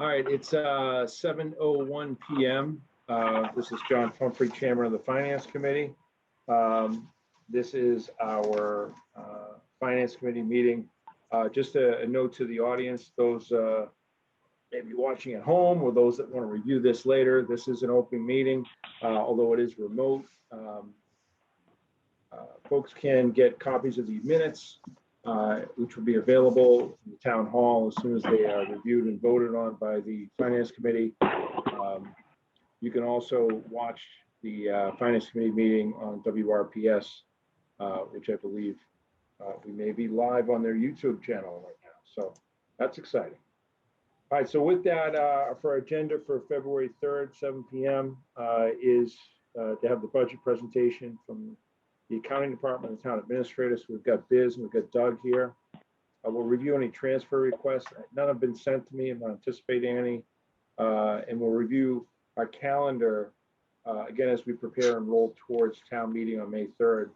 All right, it's 7:01 p.m. This is John Pumphrey, Chairman of the Finance Committee. This is our Finance Committee meeting. Just a note to the audience, those maybe watching at home or those that want to review this later, this is an open meeting, although it is remote. Folks can get copies of the minutes, which will be available in the town hall as soon as they are reviewed and voted on by the Finance Committee. You can also watch the Finance Committee meeting on WRPS, which I believe we may be live on their YouTube channel right now. So that's exciting. All right, so with that, for our agenda for February 3rd, 7 p.m. Is to have the budget presentation from the accounting department and town administrators. So we've got Biz and we've got Doug here. We'll review any transfer requests. None have been sent to me. I'm not anticipating any. And we'll review our calendar again as we prepare and roll towards town meeting on May 3rd.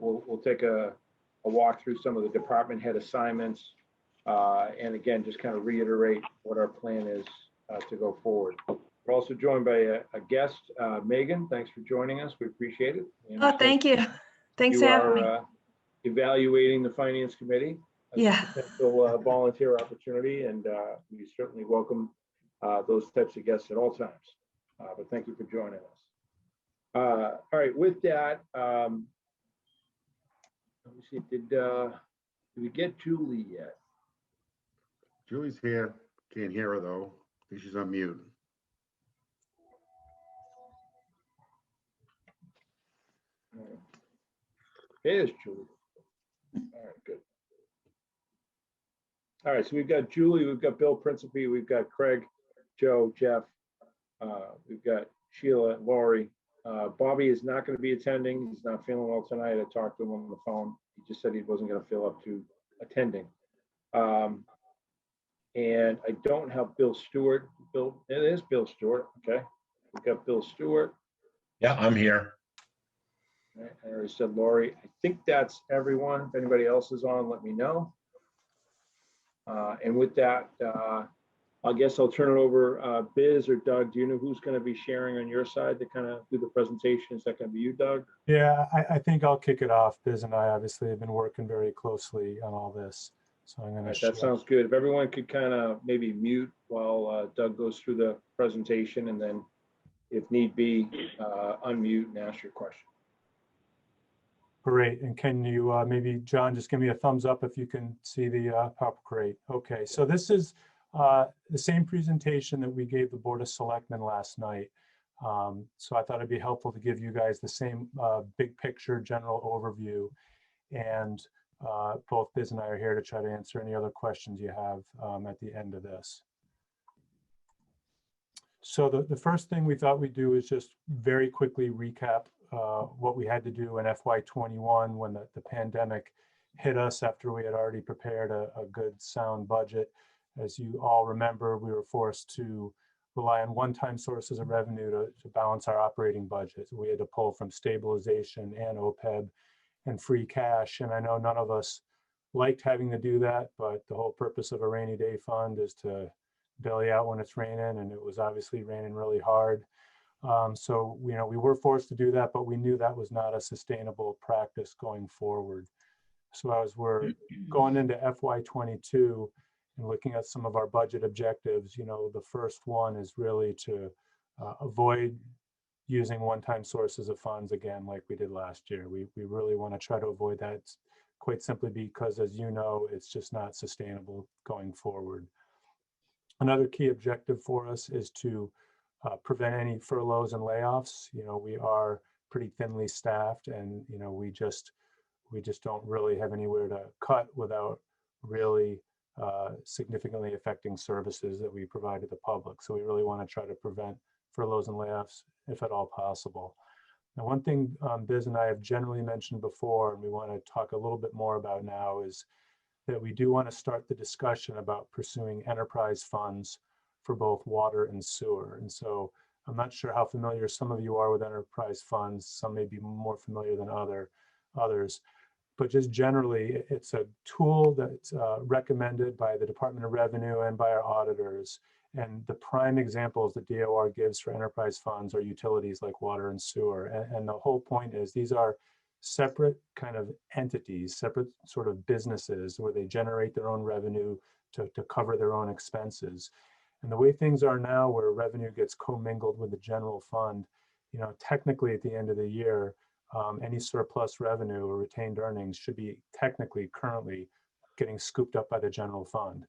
We'll take a walk through some of the department head assignments. And again, just kind of reiterate what our plan is to go forward. We're also joined by a guest, Megan. Thanks for joining us. We appreciate it. Oh, thank you. Thanks for having me. Evaluating the Finance Committee as Yeah. a potential volunteer opportunity, and we certainly welcome those types of guests at all times. But thank you for joining us. All right, with that, let me see. Did we get Julie yet? Julie's here. Can't hear her though. I think she's on mute. There's Julie. All right, good. All right, so we've got Julie, we've got Bill Principe, we've got Craig, Joe, Jeff, we've got Sheila, Laurie. Bobby is not going to be attending. He's not feeling well tonight. I talked to him on the phone. He just said he wasn't going to feel up to attending. And I don't have Bill Stewart. Bill, it is Bill Stewart. Okay, we've got Bill Stewart. Yeah, I'm here. I already said Laurie. I think that's everyone. If anybody else is on, let me know. And with that, I guess I'll turn it over. Biz or Doug, do you know who's going to be sharing on your side to kind of do the presentation? Is that going to be you, Doug? Yeah, I think I'll kick it off. Biz and I obviously have been working very closely on all this. So I'm going to that sounds good. If everyone could kind of maybe mute while Doug goes through the presentation, and then if need be, unmute and ask your question. Great. And can you maybe, John, just give me a thumbs up if you can see the PowerPoint? Great. Okay, so this is the same presentation that we gave the Board of Selectmen last night. So I thought it'd be helpful to give you guys the same big picture general overview. And both Biz and I are here to try to answer any other questions you have at the end of this. So the first thing we thought we'd do is just very quickly recap what we had to do in FY21 when the pandemic hit us after we had already prepared a good sound budget. As you all remember, we were forced to rely on one-time sources of revenue to balance our operating budget. So we had to pull from stabilization and OPEB and free cash. And I know none of us liked having to do that, but the whole purpose of a rainy day fund is to belly out when it's raining, and it was obviously raining really hard. So, we were forced to do that, but we knew that was not a sustainable practice going forward. So as we're going into FY22 and looking at some of our budget objectives, the first one is really to avoid using one-time sources of funds again, like we did last year. We really want to try to avoid that, quite simply because, as you know, it's just not sustainable going forward. Another key objective for us is to prevent any furloughs and layoffs. We are pretty thinly staffed, and we just don't really have anywhere to cut without really significantly affecting services that we provide to the public. So we really want to try to prevent furloughs and layoffs if at all possible. Now, one thing Biz and I have generally mentioned before, and we want to talk a little bit more about now, is that we do want to start the discussion about pursuing enterprise funds for both water and sewer. And so I'm not sure how familiar some of you are with enterprise funds. Some may be more familiar than others. but just generally, it's a tool that's recommended by the Department of Revenue and by our auditors. And the prime examples that DOR gives for enterprise funds are utilities like water and sewer. And the whole point is these are separate kind of entities, separate sort of businesses where they generate their own revenue to cover their own expenses. And the way things are now, where revenue gets commingled with the general fund, you know, technically at the end of the year, any surplus revenue or retained earnings should be technically currently getting scooped up by the general fund,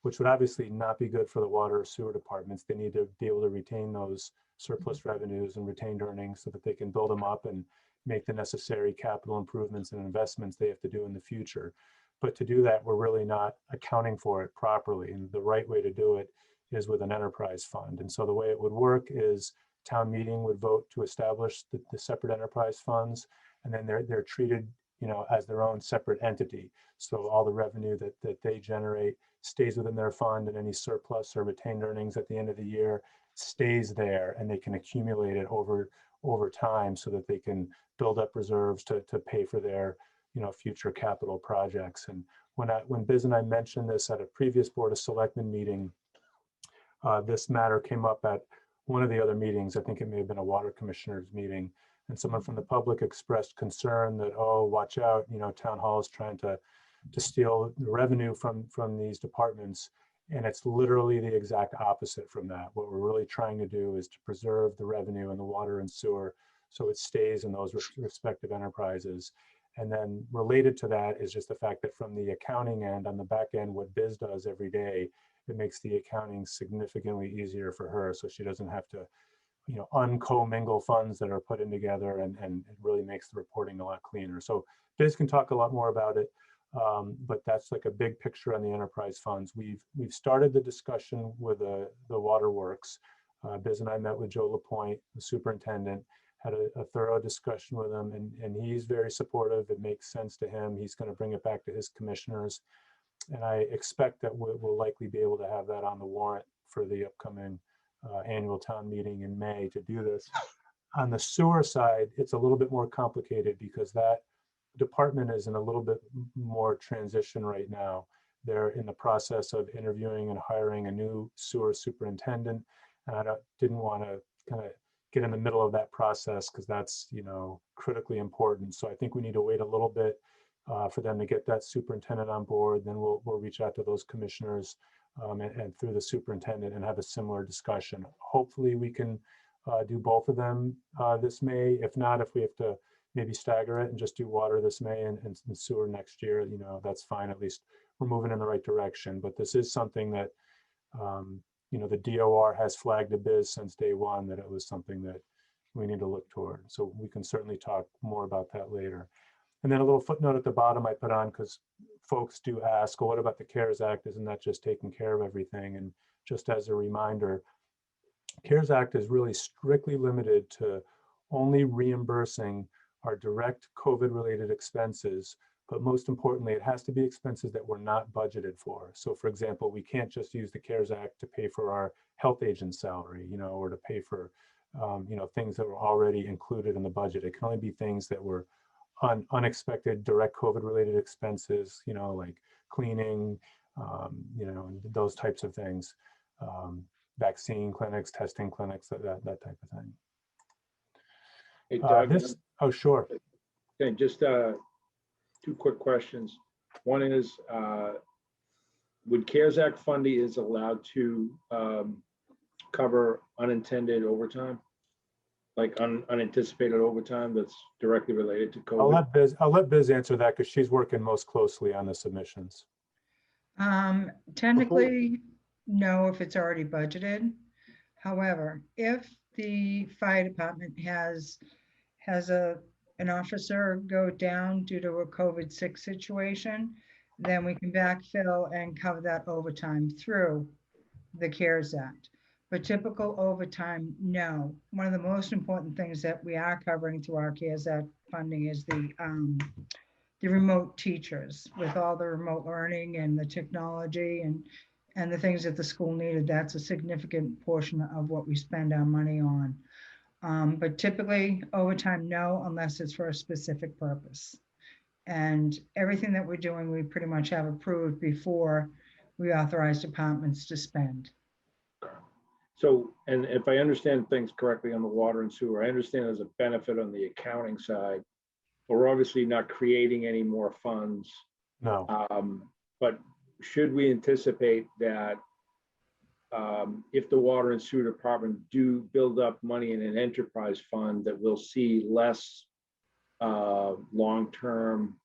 which would obviously not be good for the water or sewer departments. They need to be able to retain those surplus revenues and retained earnings so that they can build them up and make the necessary capital improvements and investments they have to do in the future. But to do that, we're really not accounting for it properly. And the right way to do it is with an enterprise fund. And so the way it would work is town meeting would vote to establish the separate enterprise funds, and then they're treated, you know, as their own separate entity. So all the revenue that they generate stays within their fund, and any surplus or retained earnings at the end of the year stays there, and they can accumulate it over time so that they can build up reserves to pay for their, you know, future capital projects. And when Biz and I mentioned this at a previous Board of Selectmen meeting, this matter came up at one of the other meetings. I think it may have been a water commissioners meeting, and someone from the public expressed concern that, oh, watch out, you know, town hall is trying to steal the revenue from these departments. And it's literally the exact opposite from that. What we're really trying to do is to preserve the revenue in the water and sewer so it stays in those respective enterprises. And then related to that is just the fact that from the accounting end, on the back end, what Biz does every day, it makes the accounting significantly easier for her, so she doesn't have to, you know, uncommingle funds that are put in together, and it really makes the reporting a lot cleaner. So Biz can talk a lot more about it, but that's like a big picture on the enterprise funds. We've started the discussion with the waterworks. Biz and I met with Joe Lapointe, the superintendent, had a thorough discussion with him, and he's very supportive. It makes sense to him. He's going to bring it back to his commissioners. And I expect that we'll likely be able to have that on the warrant for the upcoming annual town meeting in May to do this. On the sewer side, it's a little bit more complicated because that department is in a little bit more transition right now. They're in the process of interviewing and hiring a new sewer superintendent. And I didn't want to kind of get in the middle of that process because that's, you know, critically important. So I think we need to wait a little bit for them to get that superintendent on board. Then we'll reach out to those commissioners and through the superintendent and have a similar discussion. Hopefully we can do both of them this May. If not, if we have to maybe stagger it and just do water this May and sewer next year, you know, that's fine. At least we're moving in the right direction. But this is something that, you know, the DOR has flagged to Biz since day one that it was something that we need to look toward. So we can certainly talk more about that later. And then a little footnote at the bottom I put on because folks do ask, well, what about the CARES Act? Isn't that just taking care of everything? And just as a reminder, CARES Act is really strictly limited to only reimbursing our direct COVID-related expenses. But most importantly, it has to be expenses that were not budgeted for. So for example, we can't just use the CARES Act to pay for our health agent salary, you know, or to pay for, you know, things that were already included in the budget. It can only be things that were unexpected direct COVID-related expenses, you know, like cleaning, you know, and those types of things, vaccine clinics, testing clinics, that type of thing. Hey, Doug, oh, sure. okay, just two quick questions. One is, would CARES Act funding is allowed to cover unintended overtime? Like unanticipated overtime that's directly related to COVID? I'll let Biz answer that because she's working most closely on the submissions. Technically, no, if it's already budgeted. However, if the fire department has an officer go down due to a COVID-6 situation, then we can backfill and cover that overtime through the CARES Act. But typical overtime, no. One of the most important things that we are covering through our CARES Act funding is the remote teachers. With all the remote learning and the technology and the things that the school needed, that's a significant portion of what we spend our money on. But typically overtime, no, unless it's for a specific purpose. And everything that we're doing, we pretty much have approved before we authorize departments to spend. So, and if I understand things correctly on the water and sewer, I understand there's a benefit on the accounting side. But we're obviously not creating any more funds. No, But should we anticipate that if the water and sewer department do build up money in an enterprise fund, that we'll see less long-term,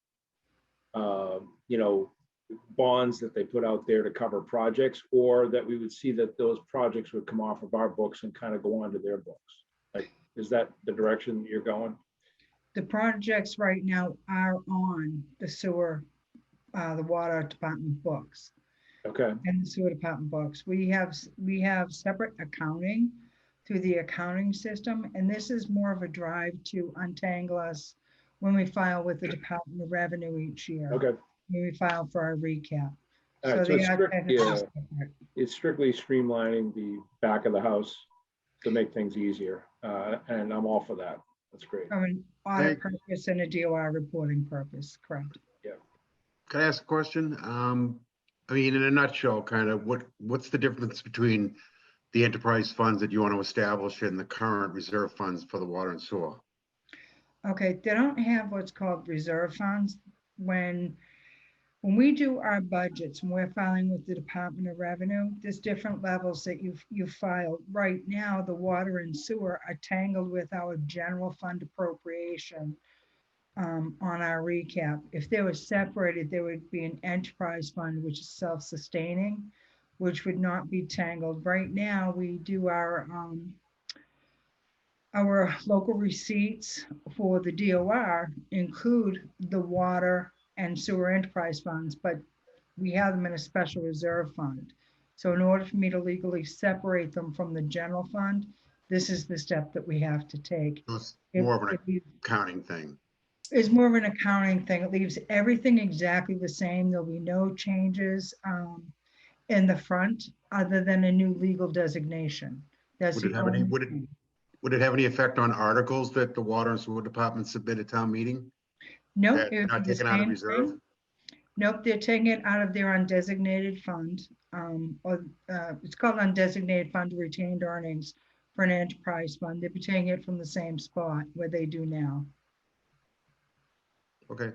bonds that they put out there to cover projects, or that we would see that those projects would come off of our books and kind of go onto their books? Like, is that the direction you're going? The projects right now are on the sewer, the water department books Okay, and the sewer department books. We have separate accounting through the accounting system, and this is more of a drive to untangle us when we file with the Department of Revenue each year. okay. When we file for our recap. All right, so they it's are strictly, technically separate. it's strictly streamlining the back of the house to make things easier. And I'm all for that. That's great. From an audit Thank- purpose and a DOR reporting purpose, correct? Can I ask a question? I mean, in a nutshell, kind of what's the difference between the enterprise funds that you want to establish and the current reserve funds for the water and sewer? Okay, they don't have what's called reserve funds. When we do our budgets, and we're filing with the Department of Revenue, there's different levels that you file. Right now, the water and sewer are tangled with our general fund appropriation on our recap. If they were separated, there would be an enterprise fund, which is self-sustaining, which would not be tangled. Right now, we do our local receipts for the DOR include the water and sewer enterprise funds, but we have them in a special reserve fund. So in order for me to legally separate them from the general fund, this is the step that we have to take. So it's It- more of an it accounting thing. It's more of an accounting thing. It leaves everything exactly the same. There'll be no changes in the front other than a new legal designation. That's Would the it have any- only would it- thing. Would it have any effect on articles that the water and sewer department submit at town meeting? Nope. That it would not be the taken out of same reserve? thing. Nope, they're taking it out of their undesignated fund, it's called undesignated fund retained earnings for an enterprise fund. They'd be taking it from the same spot where they do now. Okay.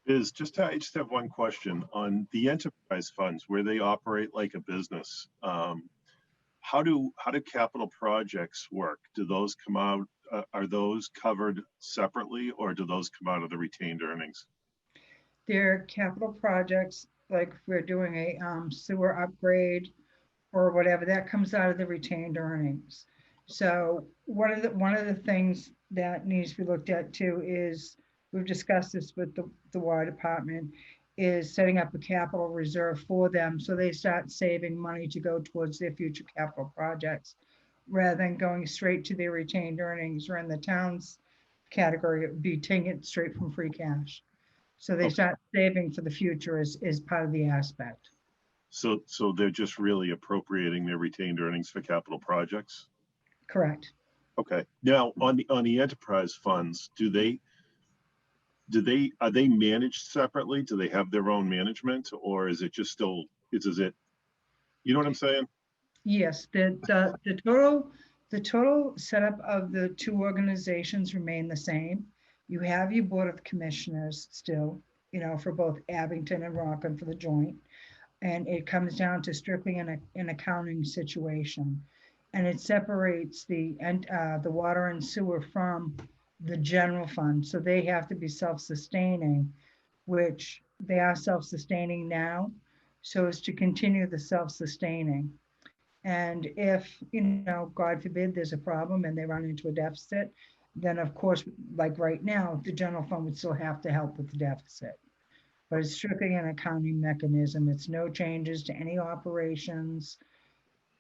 I just have one question on the enterprise funds where they operate like a business. How do capital projects work? Do those come out? Are those covered separately, or do those come out of the retained earnings? They're capital projects, like if we're doing a sewer upgrade or whatever, that comes out of the retained earnings. So one of the things that needs to be looked at too is, we've discussed this with the water department, is setting up a capital reserve for them so they start saving money to go towards their future capital projects, rather than going straight to their retained earnings, or in the town's category, it would be taking it straight from free cash. So they Okay. start saving for the future is part of the aspect. So they're just really appropriating their retained earnings for capital projects? Correct. Okay. Now, on the enterprise funds, are they managed separately? Do they have their own management, or is it just still, you know what I'm saying? Yes, the total setup of the two organizations remain the same. You have your Board of Commissioners still, for both Abington and Rockland for the joint. And it comes down to strictly an accounting situation. And it separates the water and sewer from the general fund. So they have to be self-sustaining, which they are self-sustaining now, so as to continue the self-sustaining. And if, God forbid, there's a problem and they run into a deficit, then of course, like right now, the general fund would still have to help with the deficit. But it's strictly an accounting mechanism. It's no changes to any operations,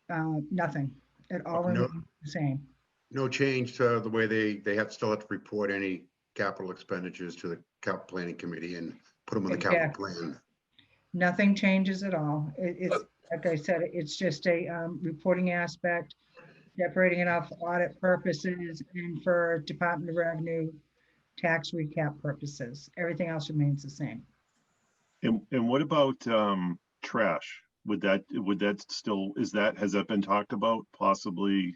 nothing. It all No- remains the same. No change to the way they still have to report any capital expenditures to the capital planning committee and put them on the capital Exactly. plan. Nothing changes at all. It's, like I said, it's just a reporting aspect, separating it off for audit purposes and for Department of Revenue tax recap purposes. Everything else remains the same. And what about trash? Would that still, has that been talked about, possibly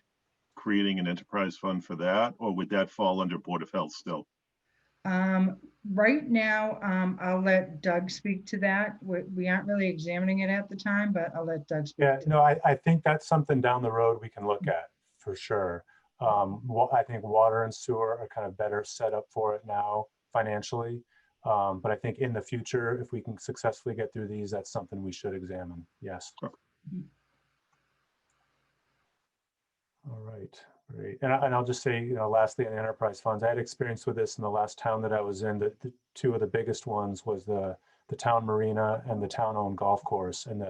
creating an enterprise fund for that, or would that fall under Board of Health still? Right now, I'll let Doug speak to that. We aren't really examining it at the time, but I'll let Doug speak. Yeah, to no, I think that's something down the road we can look at for sure. I think water and sewer are kind of better set up for it now financially. But I think in the future, if we can successfully get through these, that's something we should examine. Yes. All right, great. And I'll just say, lastly, on enterprise funds, I had experience with this in the last town that I was in. The two of the biggest ones was the town marina and the town-owned golf course. And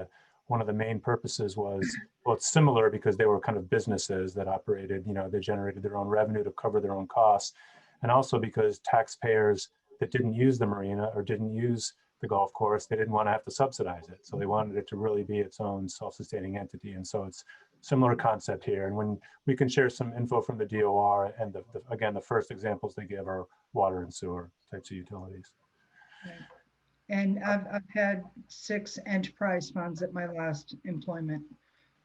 one of the main purposes was, well, it's similar because they were kind of businesses that operated, they generated their own revenue to cover their own costs. And also because taxpayers that didn't use the marina or didn't use the golf course, they didn't want to have to subsidize it. So they wanted it to really be its own self-sustaining entity. And so it's similar concept here. And when we can share some info from the DOR, and again, the first examples they give are water and sewer types of utilities. Right. And I've had 6 enterprise funds at my last employment.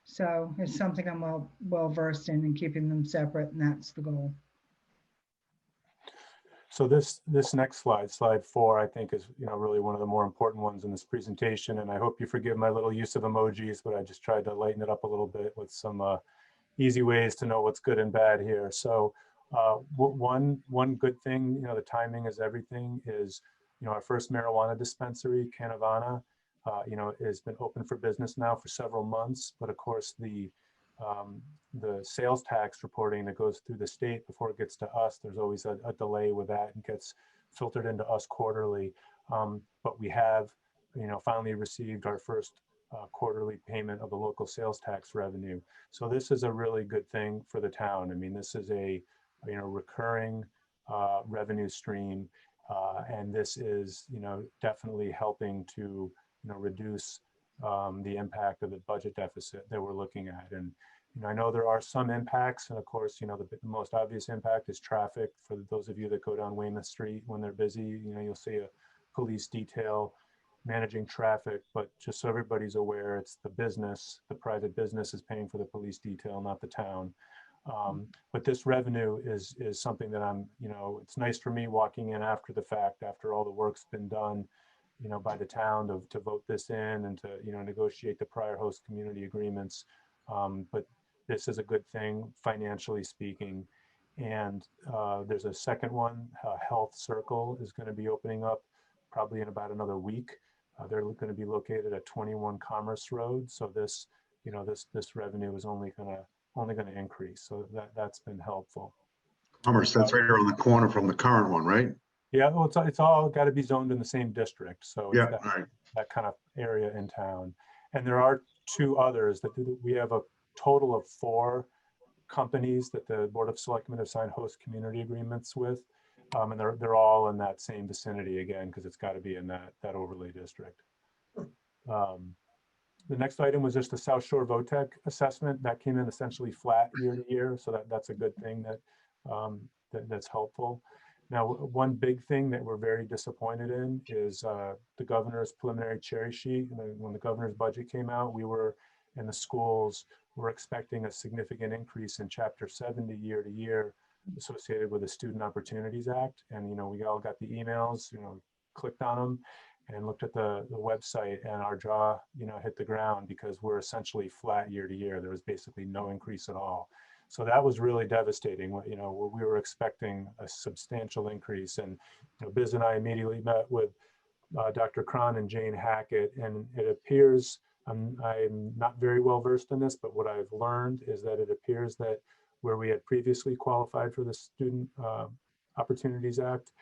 So it's something I'm well versed in and keeping them separate, and that's the goal. So this next slide 4, I think is really one of the more important ones in this presentation. And I hope you forgive my little use of emojis, but I just tried to lighten it up a little bit with some easy ways to know what's good and bad here. So one good thing, the timing is everything, is our first marijuana dispensary, Canavana, has been open for business now for several months. But of course, the sales tax reporting that goes through the state before it gets to us, there's always a delay with that and gets filtered into us quarterly. But we have, finally received our first quarterly payment of the local sales tax revenue. So this is a really good thing for the town. I mean, this is a recurring revenue stream, and this is definitely helping to reduce the impact of the budget deficit that we're looking at. And I know there are some impacts, and of course, the most obvious impact is traffic. For those of you that go down Weymouth Street when they're busy, you'll see a police detail managing traffic. But just so everybody's aware, it's the private business is paying for the police detail, not the town. But this revenue is something that it's nice for me walking in after the fact, after all the work's been done, by the town to vote this in and to, negotiate the prior host community agreements. But this is a good thing financially speaking. And there's a second one, Health Circle is going to be opening up probably in about another week. They're going to be located at 21 Commerce Road. So this, this revenue is only going to increase. So that's been helpful. Commerce, that's right around the corner from the current one, right? Yeah, well, it's all got to be zoned in the same district. So it's Yeah, right. that kind of area in town. And there are 2 others that we have a total of 4 companies that the Board of Selectmen have signed host community agreements with. And they're all in that same vicinity again, because it's got to be in that overlay district. The next item was just the South Shore VOTEC assessment that came in essentially flat year to year. So that's a good thing that's helpful. Now, one big thing that we're very disappointed in is the governor's preliminary cherry sheet. When the governor's budget came out, we were in the schools, we're expecting a significant increase in Chapter 70 year to year associated with the Student Opportunities Act. And, we all got the emails, clicked on them and looked at the website, and our jaw, hit the ground because we're essentially flat year to year. There was basically no increase at all. So that was really devastating. We were expecting a substantial increase, and Biz and I immediately met with Dr. Cron and Jane Hackett, and it appears, I'm not very well versed in this, but what I've learned is that it appears that where we had previously qualified for the Student Opportunities Act,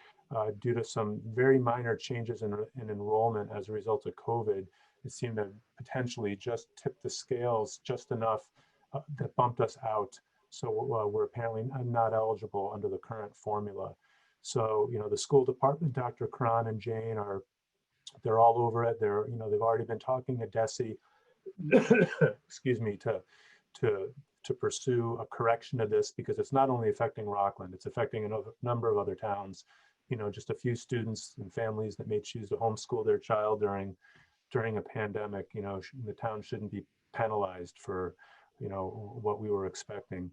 due to some very minor changes in enrollment as a result of COVID, it seemed to potentially just tip the scales just enough that bumped us out. So we're apparently not eligible under the current formula. So, the school department, Dr. Cron and Jane they're all over it. They've already been talking to DESE, excuse me, to pursue a correction of this, because it's not only affecting Rockland, it's affecting a number of other towns just a few students and families that may choose to homeschool their child during a pandemic, the town shouldn't be penalized for, what we were expecting.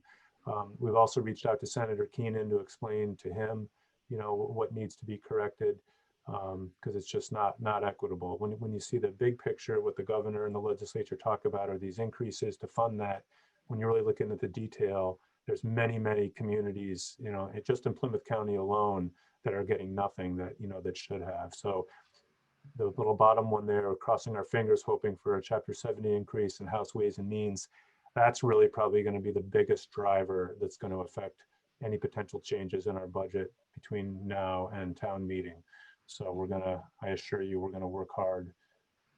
We've also reached out to Senator Keenan to explain to him, what needs to be corrected, because it's just not equitable. When you see the big picture, what the governor and the legislature talk about are these increases to fund that. When you're really looking at the detail, there's many communities, just in Plymouth County alone, that are getting nothing that, that should have. So the little bottom one there, crossing our fingers, hoping for a Chapter 70 increase in House Ways and Means, that's really probably going to be the biggest driver that's going to affect any potential changes in our budget between now and town meeting. So I assure you, we're going to work hard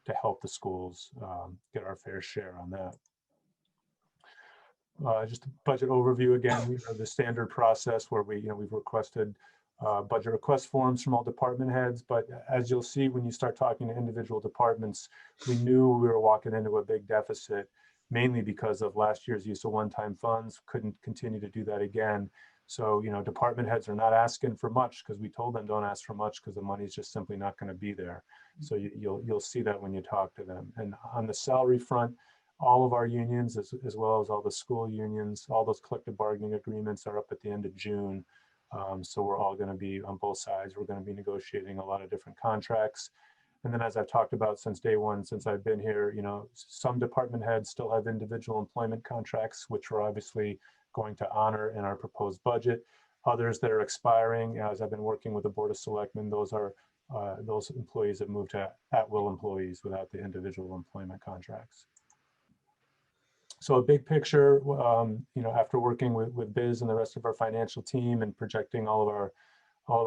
to help the schools get our fair share on that. Just a budget overview again, we have the standard process where we've requested budget request forms from all department heads, but as you'll see when you start talking to individual departments, we knew we were walking into a big deficit, mainly because of last year's use of one-time funds. Couldn't continue to do that again. So, department heads are not asking for much because we told them don't ask for much because the money's just simply not going to be there. So you'll see that when you talk to them. And on the salary front, all of our unions, as well as all the school unions, all those collective bargaining agreements are up at the end of June. So we're all going to be on both sides. We're going to be negotiating a lot of different contracts. And then, as I've talked about since day one, since I've been here, some department heads still have individual employment contracts, which we're obviously going to honor in our proposed budget. Others that are expiring, as I've been working with the Board of Selectmen, those employees that moved to at-will employees without the individual employment contracts. So a big picture, after working with Biz and the rest of our financial team and projecting all of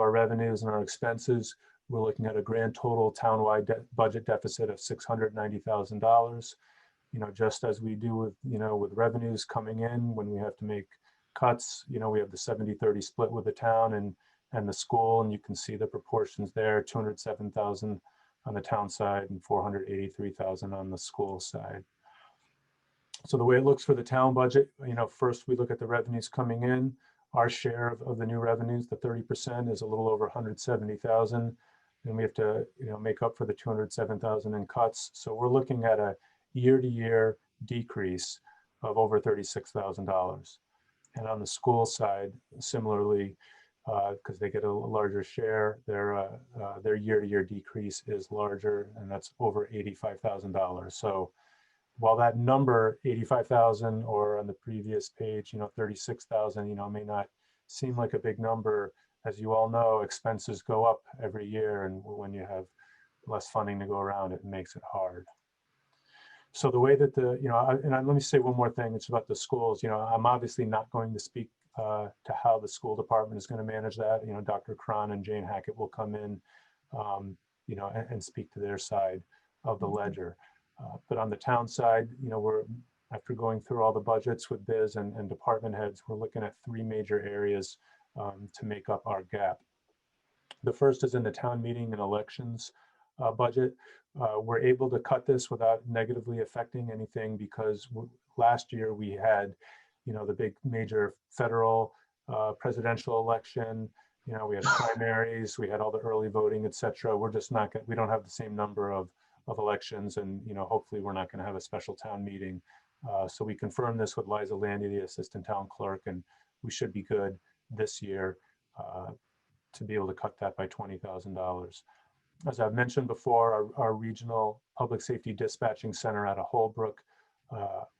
our revenues and our expenses, we're looking at a grand total townwide budget deficit of $690,000. Just as we do with revenues coming in, when we have to make cuts, we have the 70-30 split with the town and the school, and you can see the proportions there: 207,000 on the town side and 483,000 on the school side. So the way it looks for the town budget, first we look at the revenues coming in. Our share of the new revenues, the 30%, is a little over 170,000. And we have to, make up for the 207,000 in cuts. So we're looking at a year-to-year decrease of over $36,000. And on the school side, similarly, because they get a larger share, their year-to-year decrease is larger, and that's over $85,000. So while that number, 85,000, or on the previous page, 36,000, may not seem like a big number, as you all know, expenses go up every year, and when you have less funding to go around, it makes it hard. So the way that let me say one more thing, it's about the schools. I'm obviously not going to speak to how the school department is going to manage that. Dr. Cron and Jane Hackett will come in, and speak to their side of the ledger. But on the town side, we're, after going through all the budgets with Biz and department heads, we're looking at three major areas to make up our gap. The first is in the town meeting and elections budget. We're able to cut this without negatively affecting anything because last year we had, the big major federal presidential election. We had primaries, we had all the early voting, etc. We're just not we don't have the same number of elections, and hopefully we're not going to have a special town meeting. So we confirmed this with Liza Landy, the assistant town clerk, and we should be good this year to be able to cut that by $20,000. As I've mentioned before, our regional public safety dispatching center out of Holbrook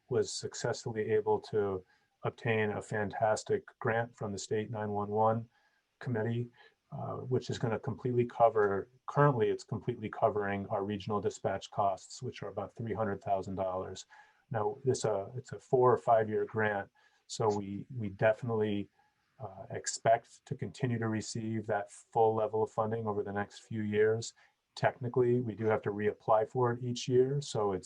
was successfully able to obtain a fantastic grant from the state 911 committee, which is going to completely cover, currently it's completely covering our regional dispatch costs, which are about $300,000. Now, it's a 4 or 5 year grant, so we definitely expect to continue to receive that full level of funding over the next few years. Technically, we do have to reapply for it each year, so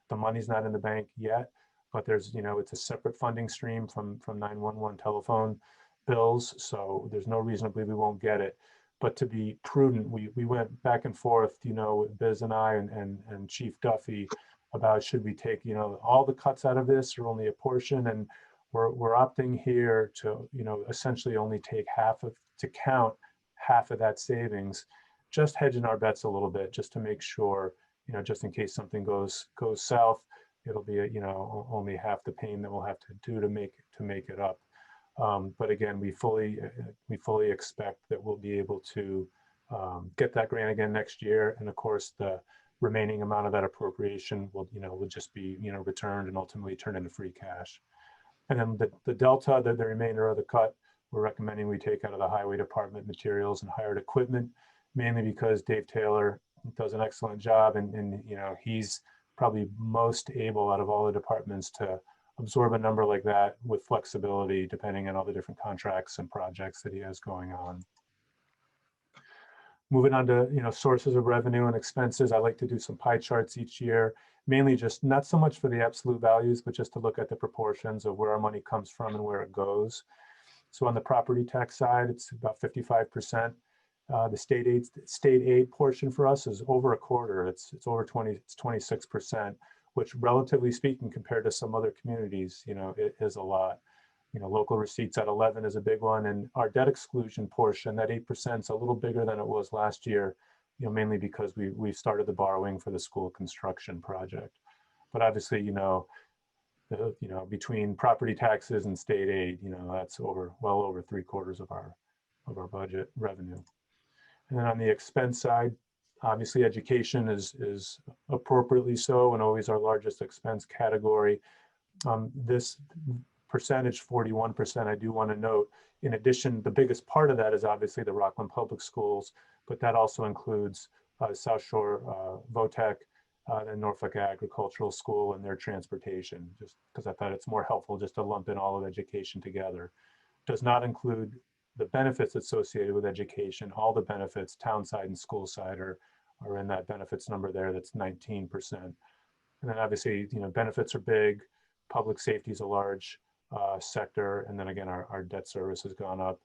the money's not in the bank yet, but there's, it's a separate funding stream from 911 telephone bills, so there's no reason to believe we won't get it. But to be prudent, we went back and forth, with Biz and I and Chief Duffy about should we take, all the cuts out of this or only a portion, and we're opting here to, essentially only take to count half of that savings, just hedging our bets a little bit, just to make sure, just in case something goes south, it'll be, only half the pain that we'll have to do to make it up. But again, we fully expect that we'll be able to get that grant again next year. And of course, the remaining amount of that appropriation will just be, returned and ultimately turned into free cash. And then the delta, the remainder of the cut, we're recommending we take out of the highway department materials and hired equipment, mainly because Dave Taylor does an excellent job, and he's probably most able out of all the departments to absorb a number like that with flexibility, depending on all the different contracts and projects that he has going on. Moving on to sources of revenue and expenses, I like to do some pie charts each year, mainly just not so much for the absolute values, but just to look at the proportions of where our money comes from and where it goes. So on the property tax side, it's about 55%. The state aid portion for us is over a quarter. It's over 26%, which, relatively speaking, compared to some other communities, it is a lot. Local receipts at 11 is a big one, and our debt exclusion portion, that 8%, is a little bigger than it was last year, mainly because we started the borrowing for the school construction project. But obviously, between property taxes and state aid, that's well over 3/4 of our budget revenue. And then on the expense side, obviously education is appropriately so and always our largest expense category. This percentage, 41%, I do want to note, in addition, the biggest part of that is obviously the Rockland Public Schools, but that also includes South Shore VOTEC and Norfolk Agricultural School and their transportation, just because I thought it's more helpful just to lump in all of education together. Does not include the benefits associated with education. All the benefits, town side and school side, are in that benefits number there. That's 19%. And then obviously, benefits are big. Public safety is a large sector. And then again, our debt service has gone up,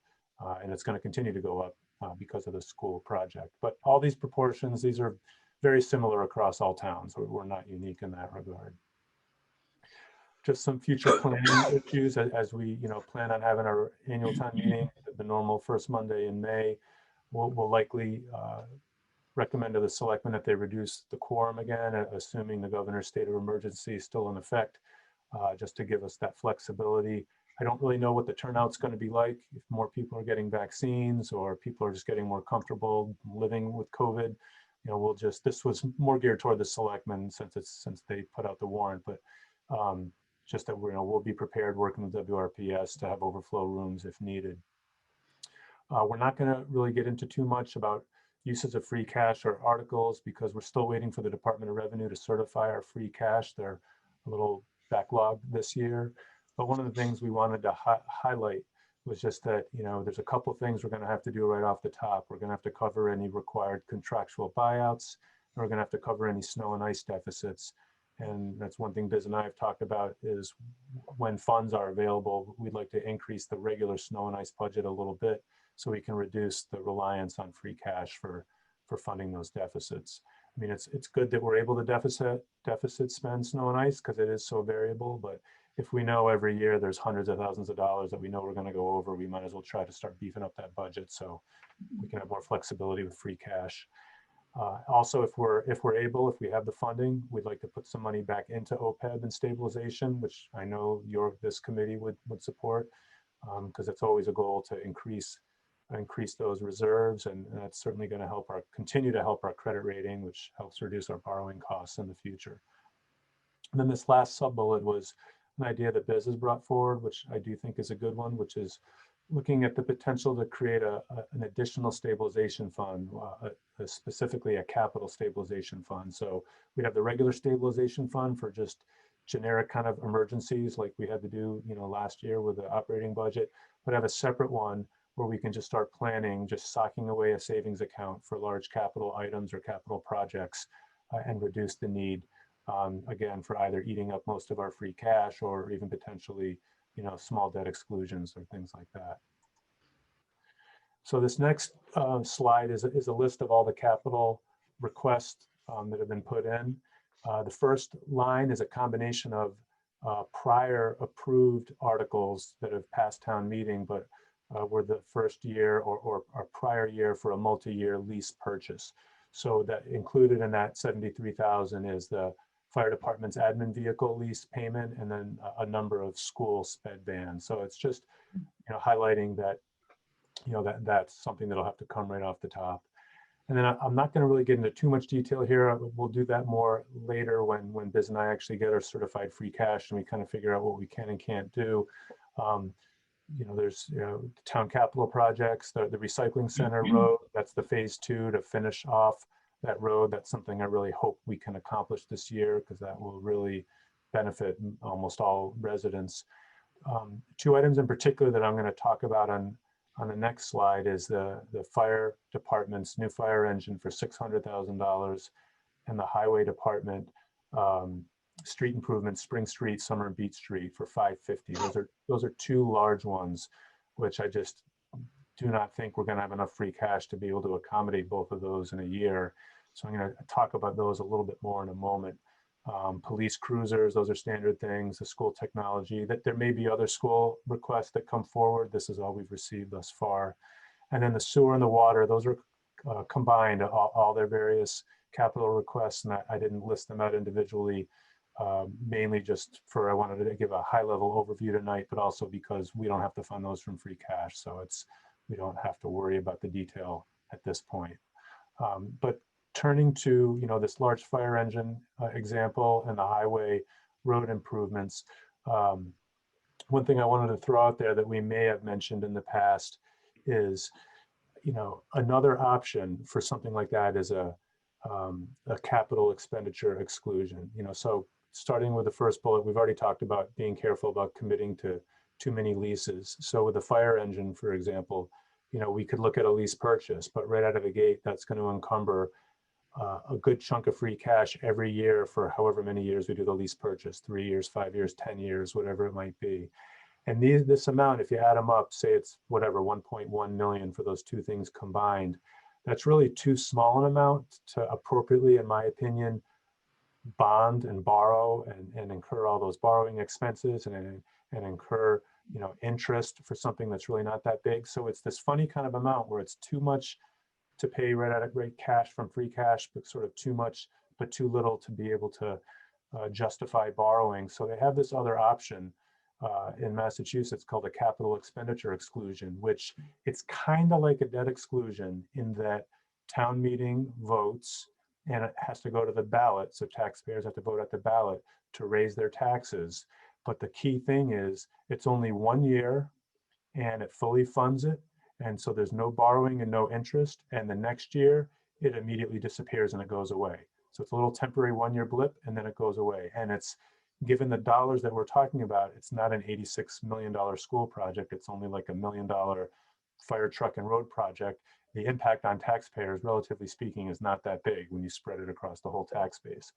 and it's going to continue to go up because of the school project. But all these proportions, these are very similar across all towns. We're not unique in that regard. Just some future planning issues as we plan on having our annual town meeting, the normal first Monday in May. We'll likely recommend to the selectmen that they reduce the quorum again, assuming the governor's state of emergency is still in effect, just to give us that flexibility. I don't really know what the turnout's going to be like, if more people are getting vaccines or people are just getting more comfortable living with COVID. This was more geared toward the selectmen since they put out the warrant, but just that we'll be prepared working with WRPS to have overflow rooms if needed. We're not going to really get into too much about uses of free cash or articles because we're still waiting for the Department of Revenue to certify our free cash. They're a little backlogged this year. But one of the things we wanted to highlight was just that, there's a couple of things we're going to have to do right off the top. We're going to have to cover any required contractual buyouts, and we're going to have to cover any snow and ice deficits. And that's one thing Biz and I have talked about is when funds are available, we'd like to increase the regular snow and ice budget a little bit so we can reduce the reliance on free cash for funding those deficits. I mean, it's good that we're able to deficit spend snow and ice because it is so variable, but if we know every year there's hundreds of thousands of dollars that we know we're going to go over, we might as well try to start beefing up that budget so we can have more flexibility with free cash. Also, if we have the funding, we'd like to put some money back into OPEB and stabilization, which I know this committee would support, because it's always a goal to increase those reserves, and that's certainly going to continue to help our credit rating, which helps reduce our borrowing costs in the future. And then this last sub-bullet was an idea that Biz has brought forward, which I do think is a good one, which is looking at the potential to create an additional stabilization fund, specifically a capital stabilization fund. So we'd have the regular stabilization fund for just generic kind of emergencies like we had to do last year with the operating budget, but have a separate one where we can just start planning, just socking away a savings account for large capital items or capital projects and reduce the need, again, for either eating up most of our free cash or even potentially small debt exclusions or things like that. So this next slide is a list of all the capital requests that have been put in. The first line is a combination of prior approved articles that have passed town meeting, but were the first year or prior year for a multi-year lease purchase. So that included in that 73,000 is the fire department's admin vehicle lease payment, and then a number of school sped vans. So it's just, highlighting that, that's something that'll have to come right off the top. And then I'm not going to really get into too much detail here. We'll do that more later when Biz and I actually get our certified free cash and we kind of figure out what we can and can't do. There's town capital projects, the recycling center road, that's the phase 2 to finish off that road. That's something I really hope we can accomplish this year, because that will really benefit almost all residents. 2 items in particular that I'm going to talk about on the next slide is the fire department's new fire engine for $600,000 and the highway department street improvements, Spring Street, Summer and Beach Street for $550. Those are 2 large ones, which I just do not think we're going to have enough free cash to be able to accommodate both of those in a year. So I'm going to talk about those a little bit more in a moment. Police cruisers, those are standard things. The school technology, that there may be other school requests that come forward. This is all we've received thus far. And then the sewer and the water, those are combined, all their various capital requests, and I didn't list them out individually, mainly just I wanted to give a high level overview tonight, but also because we don't have to fund those from free cash. So we don't have to worry about the detail at this point. But turning to, this large fire engine example and the highway road improvements, one thing I wanted to throw out there that we may have mentioned in the past is, another option for something like that is a capital expenditure exclusion. So starting with the first bullet, we've already talked about being careful about committing to too many leases. So with the fire engine, for example, we could look at a lease purchase, but right out of the gate, that's going to encumber a good chunk of free cash every year for however many years we do the lease purchase, 3 years, 5 years, 10 years, whatever it might be. And this amount, if you add them up, say it's whatever, 1.1 million for those 2 things combined, that's really too small an amount to appropriately, in my opinion, bond and borrow and incur all those borrowing expenses and incur, interest for something that's really not that big. So it's this funny kind of amount where it's too much to pay right out of great cash from free cash, but sort of too much, but too little to be able to justify borrowing. So they have this other option in Massachusetts called a capital expenditure exclusion, which it's kind of like a debt exclusion in that town meeting votes and it has to go to the ballot. So taxpayers have to vote at the ballot to raise their taxes. But the key thing is it's only 1 year and it fully funds it. And so there's no borrowing and no interest. And the next year it immediately disappears and it goes away. So it's a little temporary 1 year blip and then it goes away. And it's, given the dollars that we're talking about, it's not an $86 million school project. It's only like $1 million fire truck and road project. The impact on taxpayers, relatively speaking, is not that big when you spread it across the whole tax base.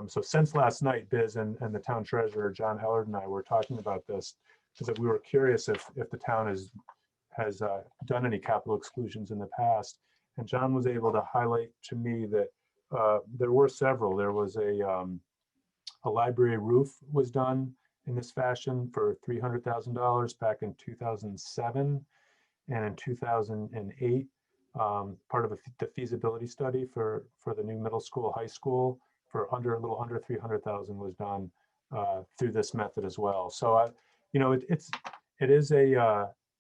So since last night, Biz and the town treasurer, John Ellard, and I were talking about this because we were curious if the town has done any capital exclusions in the past. And John was able to highlight to me that there were several. There was a library roof was done in this fashion for $300,000 back in 2007, and in 2008, part of the feasibility study for the new middle school, high school, for a little under 300,000 was done through this method as well. So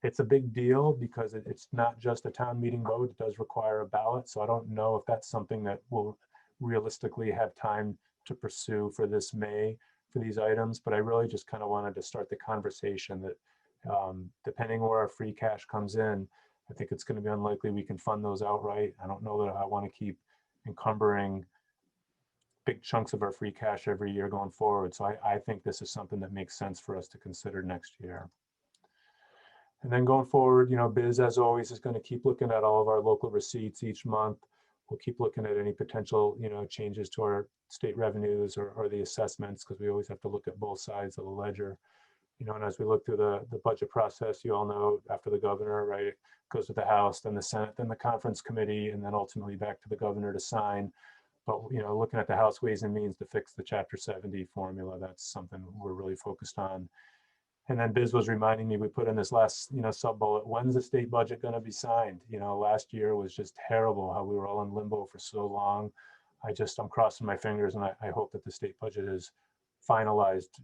it's a big deal because it's not just a town meeting vote. It does require a ballot. So I don't know if that's something that we'll realistically have time to pursue for this May for these items, but I really just kind of wanted to start the conversation that depending where our free cash comes in, I think it's going to be unlikely we can fund those outright. I don't know that I want to keep encumbering big chunks of our free cash every year going forward. So I think this is something that makes sense for us to consider next year. And then going forward, Biz, as always, is going to keep looking at all of our local receipts each month. We'll keep looking at any potential, changes to our state revenues or the assessments, because we always have to look at both sides of the ledger. And as we look through the budget process, you all know, after the governor, right, it goes to the House, then the Senate, then the conference committee, and then ultimately back to the governor to sign. But, looking at the House Ways and Means to fix the Chapter 70 formula, that's something we're really focused on. And then Biz was reminding me, we put in this last, sub bullet, when's the state budget going to be signed? Last year was just terrible how we were all in limbo for so long. I'm crossing my fingers, and I hope that the state budget is finalized,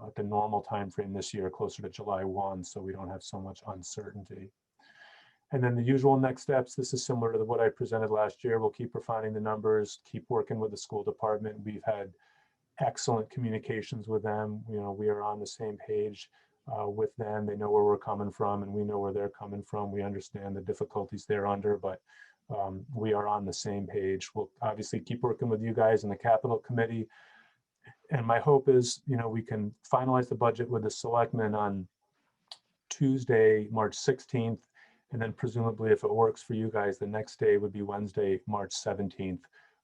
at the normal time frame this year, closer to July 1, so we don't have so much uncertainty. And then the usual next steps, this is similar to what I presented last year. We'll keep refining the numbers, keep working with the school department. We've had excellent communications with them. We are on the same page with them. They know where we're coming from, and we know where they're coming from. We understand the difficulties they're under, but we are on the same page. We'll obviously keep working with you guys in the capital committee. And my hope is, we can finalize the budget with the selectmen on Tuesday, March 16th. And then presumably, if it works for you guys, the next day would be Wednesday, March 17th,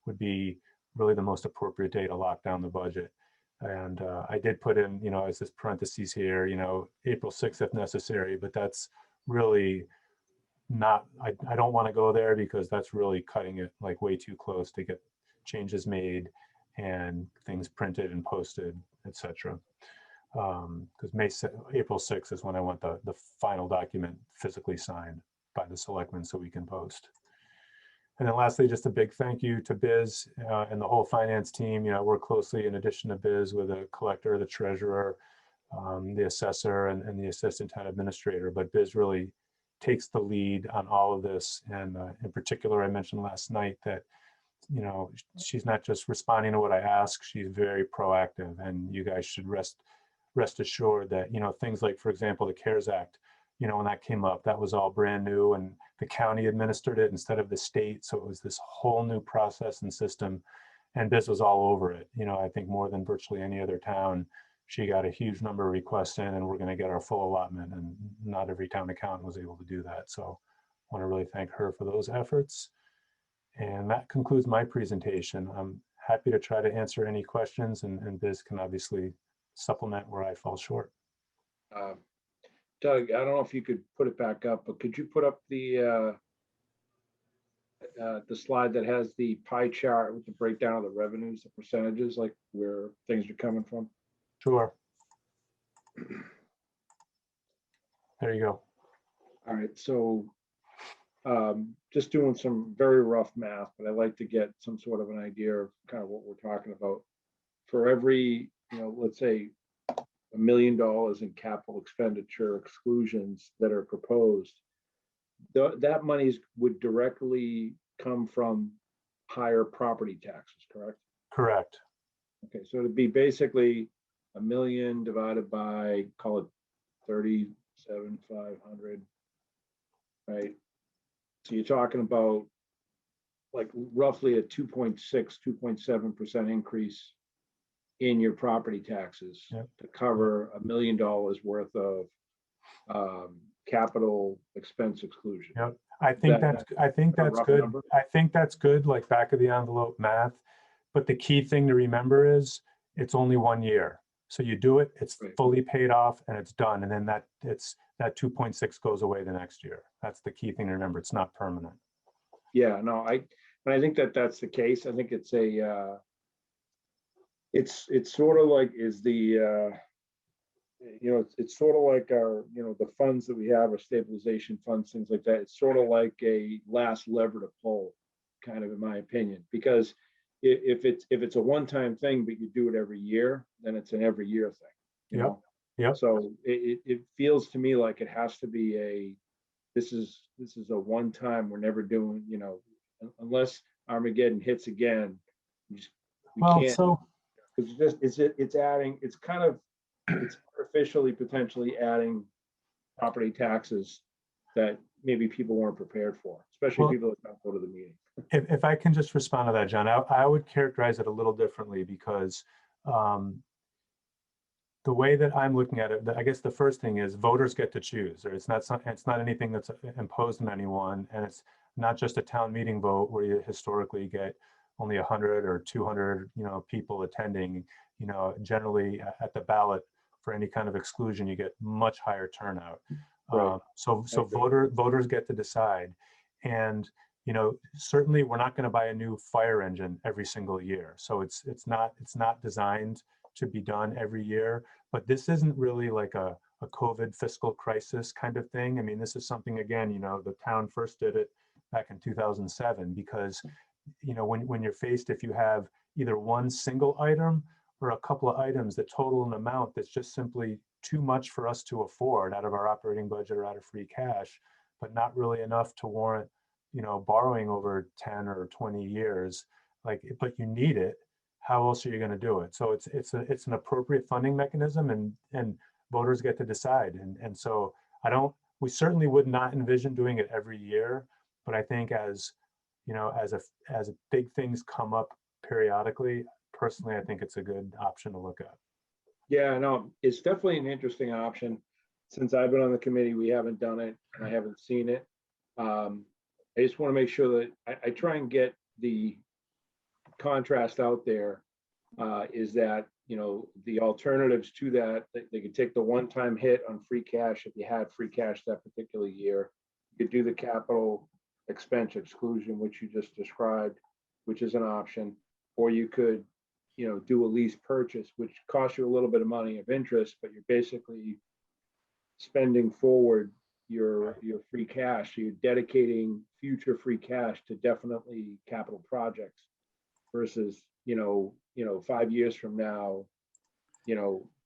would be really the most appropriate day to lock down the budget. And I did put in, as this parentheses here, April 6th if necessary, but that's really not, I don't want to go there, because that's really cutting it like way too close to get changes made and things printed and posted, etc. Because April 6th is when I want the final document physically signed by the selectmen so we can post. And then lastly, just a big thank you to Biz and the whole finance team. I work closely, in addition to Biz, with the collector, the treasurer, the assessor, and the assistant town administrator. But Biz really takes the lead on all of this. And in particular, I mentioned last night that she's not just responding to what I ask, she's very proactive, and you guys should rest assured that, things like, for example, the CARES Act, when that came up, that was all brand new, and the county administered it instead of the state. So it was this whole new process and system, and Biz was all over it. I think more than virtually any other town, she got a huge number of requests in, and we're going to get our full allotment, and not every town accountant was able to do that. So I want to really thank her for those efforts. And that concludes my presentation. I'm happy to try to answer any questions, and Biz can obviously supplement where I fall short. Doug, I don't know if you could put it back up, but could you put up the slide that has the pie chart with the breakdown of the revenues, the percentages, like where things are coming from? Sure. There you go. All right, so just doing some very rough math, but I like to get some sort of an idea of kind of what we're talking about. For every, let's say $1 million in capital expenditure exclusions that are proposed, that money would directly come from higher property taxes, correct? Correct. Okay, so it'd be basically $1 million divided by, call it 37,500, right? So you're talking about like roughly a 2.6, 2.7% increase in your property taxes. Yep. To cover $1 million worth of capital expense exclusion. Yep. I think that's good. Number? I think that's good, like back of the envelope math. But the key thing to remember is it's only 1 year. So you do it, it's Right. fully paid off, and it's done. And then that 2.6 goes away the next year. That's the key thing to remember. It's not permanent. Yeah, no, I think that's the case. I think it's a it's sort of like it's sort of like our, the funds that we have, our stabilization funds, things like that. It's sort of like a last lever to pull, kind of, in my opinion, because if it's a one-time thing, but you do it every year, then it's an every year thing. Yep. So it feels to me like it has to be this is a one-time. We're never doing, unless Armageddon hits again. It's adding. It's artificially potentially adding property taxes that maybe people weren't prepared for, especially people that don't go to the meeting. If I can just respond to that, John, I would characterize it a little differently, because the way that I'm looking at it, I guess the first thing is voters get to choose. It's not anything that's imposed on anyone, and it's not just a town meeting vote where you historically get only 100 or 200, people attending. Generally at the ballot for any kind of exclusion, you get much higher turnout. Right. So voters get to decide, and certainly we're not going to buy a new fire engine every single year. So it's not designed to be done every year. But this isn't really like a a COVID fiscal crisis kind of thing. I mean, this is something, again, the town first did it back in 2007 because, when you're faced, if you have either one single item or a couple of items that total an amount that's just simply too much for us to afford out of our operating budget or out of free cash, but not really enough to warrant, borrowing over 10 or 20 years, but you need it, how else are you going to do it? So it's an appropriate funding mechanism, and voters get to decide. And so we certainly would not envision doing it every year, but I think as big things come up periodically, personally, I think it's a good option to look at. Yeah, no, it's definitely an interesting option. Since I've been on the committee, we haven't done it and I haven't seen it. I just want to make sure that I try and get the contrast out there, is that, the alternatives to that, they could take the one-time hit on free cash if you had free cash that particular year. You could do the capital expense exclusion, which you just described, which is an option, or you could, do a lease purchase, which costs you a little bit of money of interest, but you're basically spending forward your free cash. So you're dedicating future free cash to definitely capital projects versus, 5 years from now,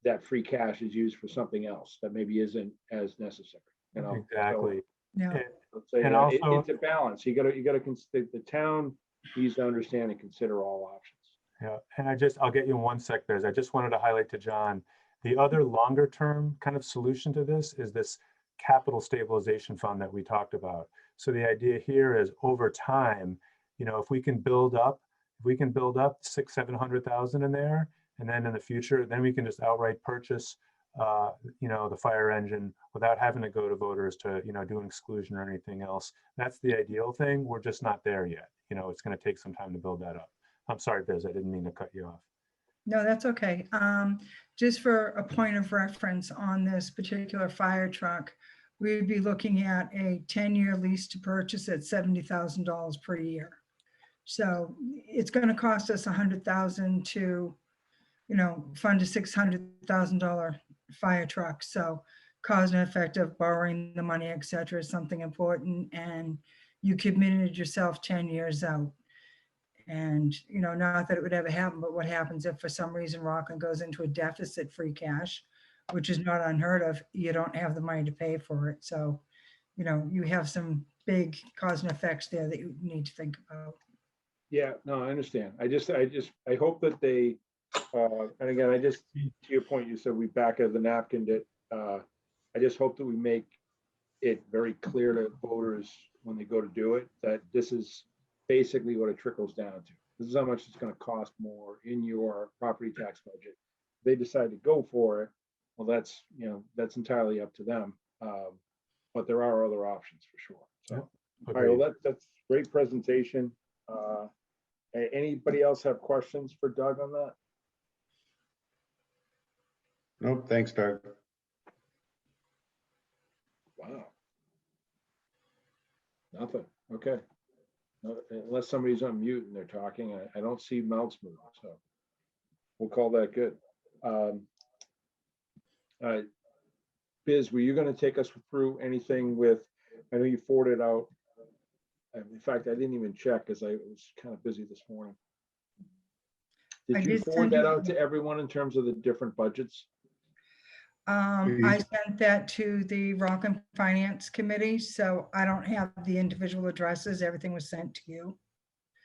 that free cash is used for something else that maybe isn't as necessary. Exactly. Yeah. So, And also- it's a balance. You gotta the town needs to understand and consider all options. Yeah, and I'll get you in one sec there. I just wanted to highlight to John, the other longer term kind of solution to this is this capital stabilization fund that we talked about. So the idea here is over time, if we can build up 600,000-700,000 in there, and then in the future, then we can just outright purchase, the fire engine without having to go to voters to, do an exclusion or anything else. That's the ideal thing. We're just not there yet. It's going to take some time to build that up. I'm sorry, Biz, I didn't mean to cut you off. No, that's okay. Just for a point of reference on this particular fire truck, we'd be looking at a 10-year lease to purchase at $70,000 per year. So it's going to cost us $100,000 to, fund a $600,000 fire truck. So cause and effect of borrowing the money, et cetera, is something important. And you committed yourself 10 years out. And, not that it would ever happen, but what happens if for some reason Rockland goes into a deficit free cash, which is not unheard of, you don't have the money to pay for it. So, you have some big cause and effects there that you need to think about. Yeah, no, I understand. I hope that they, and again, to your point, you said we back of the napkin that, I just hope that we make it very clear to voters when they go to do it, that this is basically what it trickles down to. This is how much it's going to cost more in your property tax budget. If they decide to go for it, well, that's entirely up to them. But there are other options for sure. So, all right, well, that's great presentation. Anybody else have questions for Doug on that? Nope, thanks, Doug. Wow. Nothing. Okay. Unless somebody's on mute and they're talking, I don't see mouths moving, so we'll call that good. Biz, were you going to take us through anything with, I know you forwarded out, in fact, I didn't even check because I was kind of busy this morning. Did you forward that out to everyone in terms of the different budgets? I sent that to the Rockland Finance Committee, so I don't have the individual addresses. Everything was sent to you.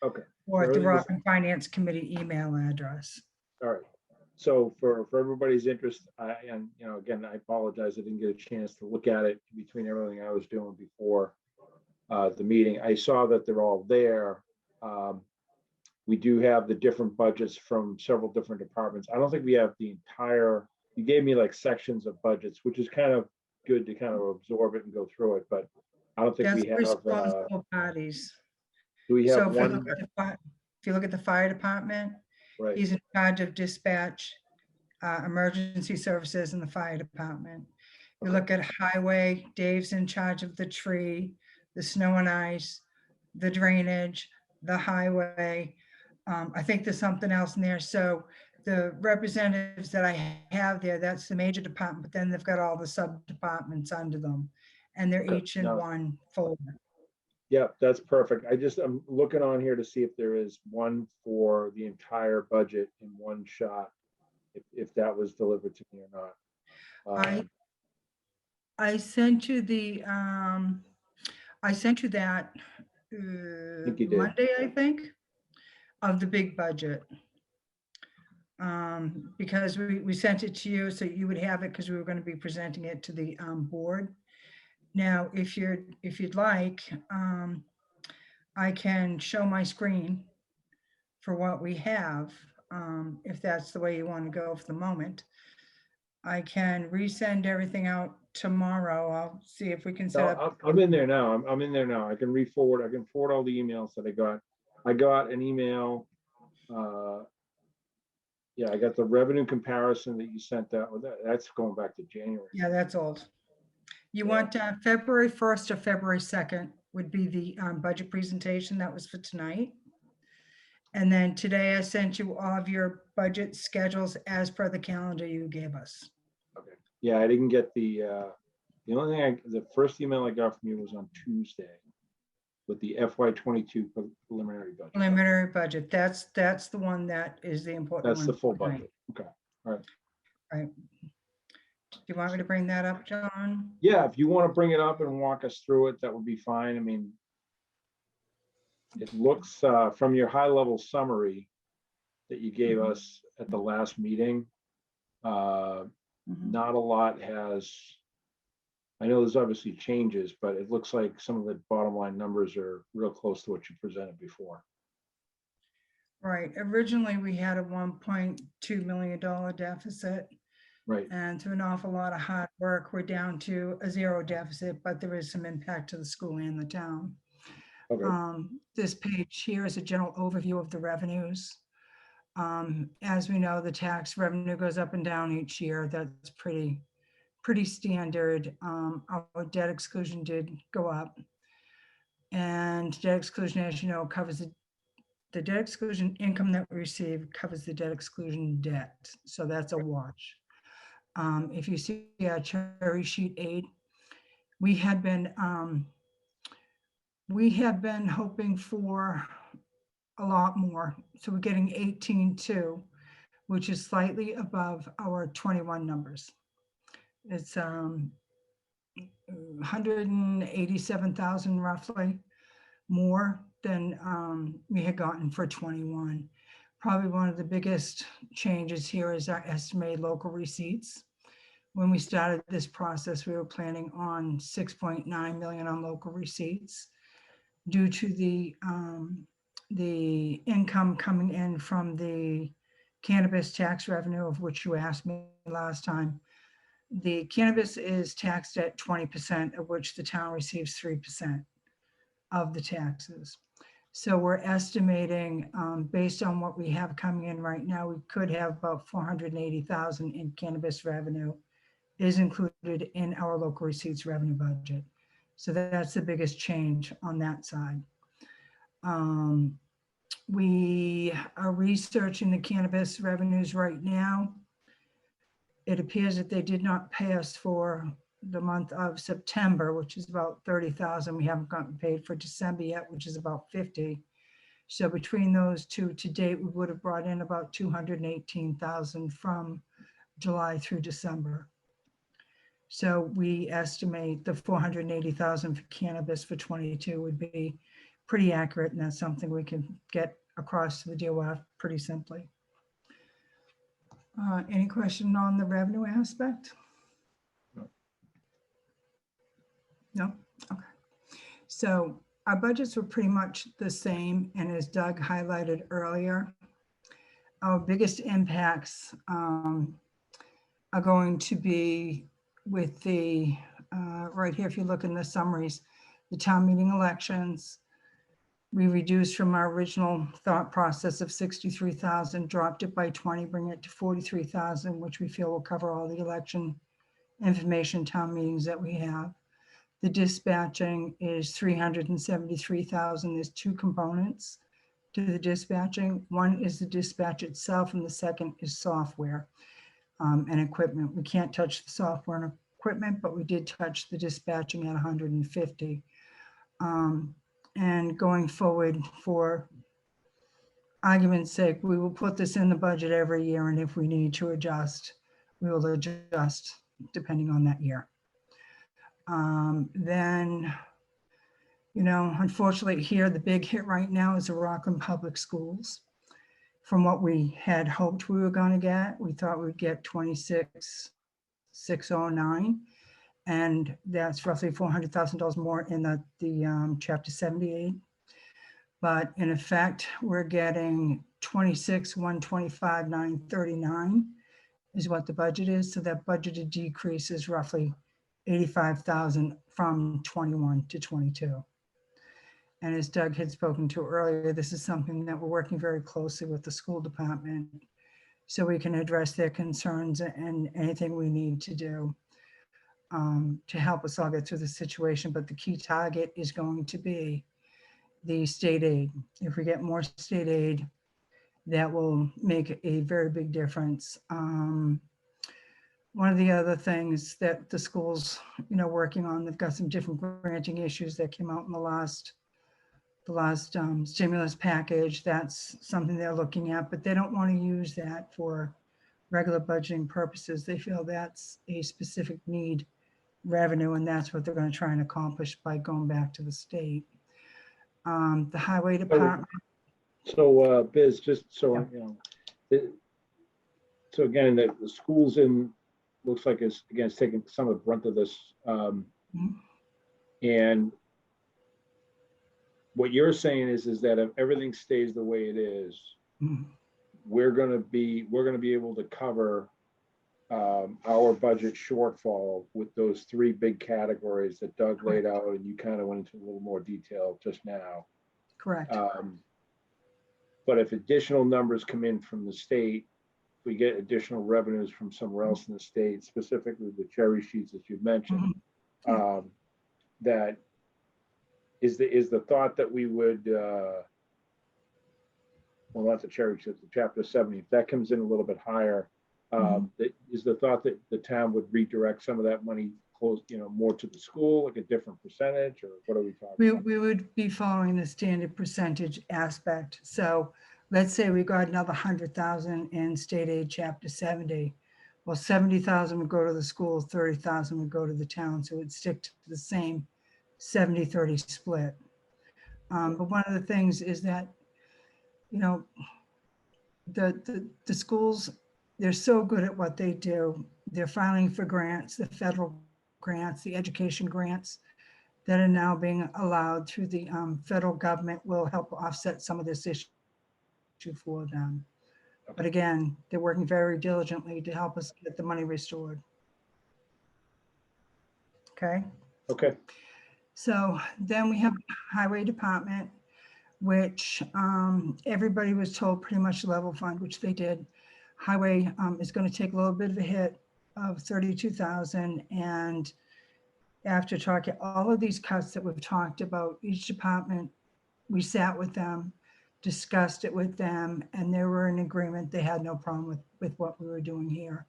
Okay. Or the Rockland Finance Committee email address. All right. So for everybody's interest, and again, I apologize, I didn't get a chance to look at it between everything I was doing before the meeting. I saw that they're all there. We do have the different budgets from several different departments. I don't think we have the entire. You gave me like sections of budgets, which is kind of good to kind of absorb it and go through it, but I don't think That's we have. responsible parties. Do we have So one? if you look at the fire department, Right. he's in charge of dispatch, emergency services, and the fire department. You look at highway, Dave's in charge of the tree, the snow and ice, the drainage, the highway. I think there's something else in there. So the representatives that I have there, that's the major department, but then they've got all the sub-departments under them. And they're Okay, each in no. one folder. Yeah, that's perfect. I'm looking on here to see if there is one for the entire budget in one shot, if that was delivered to me or not. I sent you the, I sent you that think you did. Monday, I think, of the big budget. Because we sent it to you so you would have it because we were going to be presenting it to the board. Now, if you'd like, I can show my screen for what we have, if that's the way you want to go for the moment. I can resend everything out tomorrow. I'll see if we can set No, up. I'm in there now. I'm in there now. I can re-forward. I can forward all the emails that I got. I got an email. Yeah, I got the revenue comparison that you sent out. That's going back to January. Yeah, that's old. You Yeah. want February 1st or February 2nd would be the budget presentation. That was for tonight. And then today I sent you all of your budget schedules as per the calendar you gave us. Okay. Yeah, I didn't get the only thing the first email I got from you was on Tuesday with the FY22 preliminary budget. Preliminary budget. That's the one that is the important one. That's the full tonight. budget. Okay. Right. Do you want me to bring that up, John? Yeah, if you want to bring it up and walk us through it, that would be fine. I mean, it looks from your high level summary that you gave us at the last meeting, not a lot has, I know there's obviously changes, but it looks like some of the bottom line numbers are real close to what you presented before. Right. Originally, we had a $1.2 million deficit. Right. And through an awful lot of hard work, we're down to a zero deficit, but there is some impact to the school and the town. Okay. This page here is a general overview of the revenues. As we know, the tax revenue goes up and down each year. That's pretty standard. Our debt exclusion did go up. And debt exclusion, as you know, covers the debt exclusion income that we receive covers the debt exclusion debt. So that's a wash. If you see our cherry sheet 8, we had been hoping for a lot more. So we're getting 18.2, which is slightly above our 21 numbers. It's 187,000 roughly more than we had gotten for 21. Probably one of the biggest changes here is our estimated local receipts. When we started this process, we were planning on 6.9 million on local receipts. Due to the income coming in from the cannabis tax revenue, of which you asked me last time, the cannabis is taxed at 20%, of which the town receives 3% of the taxes. So we're estimating, based on what we have coming in right now, we could have about 480,000 in cannabis revenue is included in our local receipts revenue budget. So that's the biggest change on that side. We are researching the cannabis revenues right now. It appears that they did not pay us for the month of September, which is about 30,000. We haven't gotten paid for December yet, which is about 50. So between those two to date, we would have brought in about 218,000 from July through December. So we estimate the 480,000 for cannabis for 22 would be pretty accurate, and that's something we can get across to the DOR pretty simply. Any question on the revenue aspect? No? Okay. So our budgets were pretty much the same, and as Doug highlighted earlier, our biggest impacts are going to be with the, right here, if you look in the summaries, the town meeting elections. We reduced from our original thought process of 63,000, dropped it by 20, bring it to 43,000, which we feel will cover all the election information town meetings that we have. The dispatching is 373,000. There's two components. to the dispatching. One is the dispatch itself, and the second is software and equipment. We can't touch the software and equipment, but we did touch the dispatching at 150. And going forward, for argument's sake, we will put this in the budget every year, and if we need to adjust, we will adjust depending on that year. Then, you know, unfortunately here, the big hit right now is the Rockland Public Schools. From what we had hoped we were going to get, we thought we'd get 26,609, and that's roughly $400,000 more in the Chapter 78. But in effect, we're getting 26,125,939 is what the budget is. So that budgeted decrease is roughly 85,000 from 21 to 22. And as Doug had spoken to earlier, this is something that we're working very closely with the school department so we can address their concerns and anything we need to do to help us all get through the situation. But the key target is going to be the state aid. If we get more state aid, that will make a very big difference. One of the other things that the schools, you know, working on, they've got some different granting issues that came out in the last stimulus package. That's something they're looking at, but they don't want to use that for regular budgeting purposes. They feel that's a specific need revenue, and that's what they're going to try and accomplish by going back to the state. The highway department. So, Biz, just so, Yeah. you know, so again, the schools looks like it's, again, it's taking some of the brunt of this. And what you're saying is that if everything stays the way it is, we're gonna be able to cover our budget shortfall with those three big categories that Doug laid out, and you kind of went into a little more detail just now. Correct. But if additional numbers come in from the state, if we get additional revenues from somewhere else in the state, specifically the cherry sheets that you mentioned, that is the thought that we would, well, not the cherry sheets, the Chapter 70, if that comes in a little bit higher, that is the thought that the town would redirect some of that money close, you know, more to the school, like a different percentage, or what are we talking about? We would be following the standard percentage aspect. So let's say we got another 100,000 in state aid Chapter 70. Well, 70,000 would go to the school, 30,000 would go to the town. So it'd stick to the same 70-30 split. But one of the things is that, you know, the schools, they're so good at what they do. They're filing for grants, the federal grants, the education grants that are now being allowed through the federal government will help offset some of this issue for them. But again, they're working very diligently to help us get the money restored. Okay. Okay. So then we have highway department, which everybody was told pretty much level fund, which they did. Highway is going to take a little bit of a hit of 32,000. And after talking all of these cuts that we've talked about, each department, we sat with them, discussed it with them, and they were in agreement. They had no problem with what we were doing here.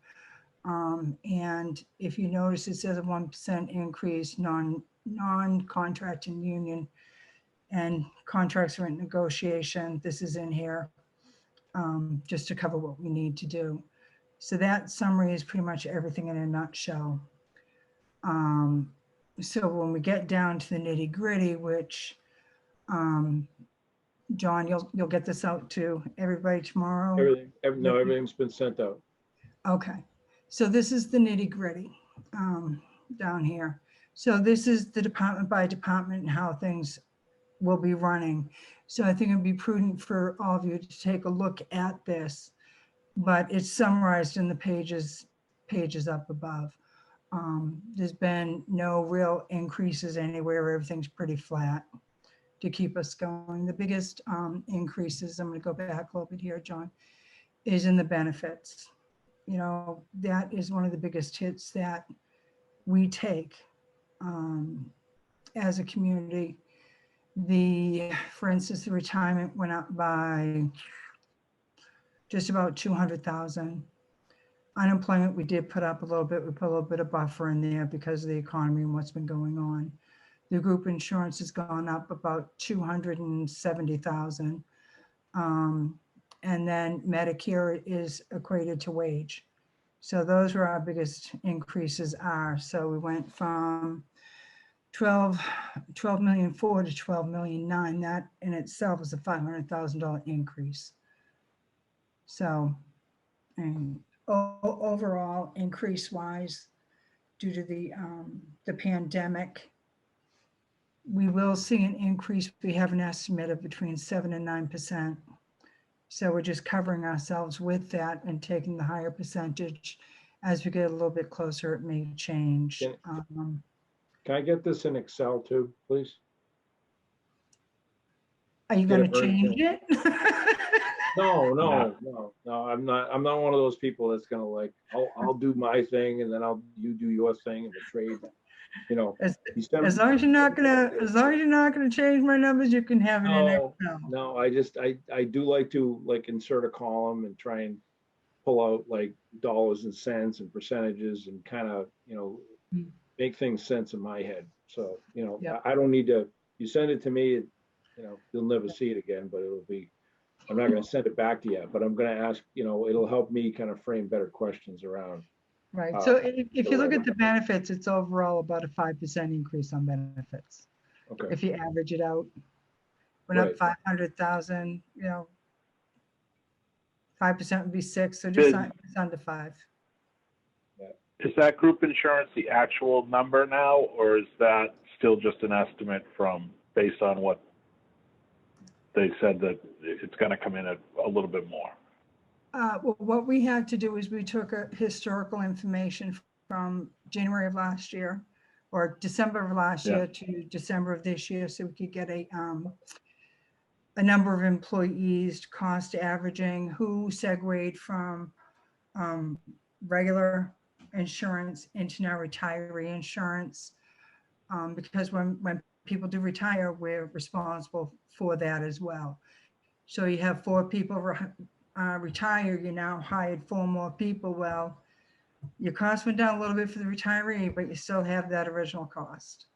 And if you notice, it says a 1% increase, non-contract and union, and contracts are in negotiation. This is in here just to cover what we need to do. So that summary is pretty much everything in a nutshell. So when we get down to the nitty gritty, which John, you'll get this out to everybody tomorrow. Everything's been sent out. Okay, so this is the nitty gritty down here. So this is the department by department and how things will be running. So I think it'd be prudent for all of you to take a look at this, but it's summarized in the pages up above. There's been no real increases anywhere. Everything's pretty flat to keep us going. The biggest increases, I'm going to go back a little bit here, John, is in the benefits. You know, that is one of the biggest hits that we take as a community. For instance, the retirement went up by just about 200,000. Unemployment, we did put up a little bit. We put a little bit of buffer in there because of the economy and what's been going on. The group insurance has gone up about 270,000. And then Medicare is equated to wage. So those were our biggest increases are. So we went from 12,400,000 to 12,900,000. That in itself is a $500,000 increase. So, and overall increase wise, due to the pandemic, we will see an increase. We have an estimate of between 7 and 9%. So we're just covering ourselves with that and taking the higher percentage. As we get a little bit closer, it may change. Can I get this in Excel too, please? Are you Get going it to right change there. it? No. I'm not one of those people that's gonna like, I'll do my thing and then you do your thing and the trade. You know, As December- as long as you're not gonna change my numbers, you can have it in Excel. No, I do like to like insert a column and try and pull out like dollars and cents and percentages and kind of, Mm. make things sense in my head. So, Yep. I don't need to, you send it to me, you'll never see it again, but I'm not gonna send it back to you, but I'm gonna ask, it'll help me kind of frame better questions around. Right, so if you look at the benefits, it's overall about a 5% increase on benefits. Okay, If you average it out, went up Right. 500,000, 5% would be 6, so just under 5. Is that group insurance the actual number now, or is that still just an estimate based on what they said that it's going to come in at a little bit more? Well, what we had to do is we took a historical information from January of last year or December of last year to December of this year, so we could get a number of employees, cost averaging, who segued from regular insurance into now retiree insurance. Because when people do retire, we're responsible for that as well. So you have 4 people retire, you now hired 4 more people. Well, your cost went down a little bit for the retiree, but you still have that original cost.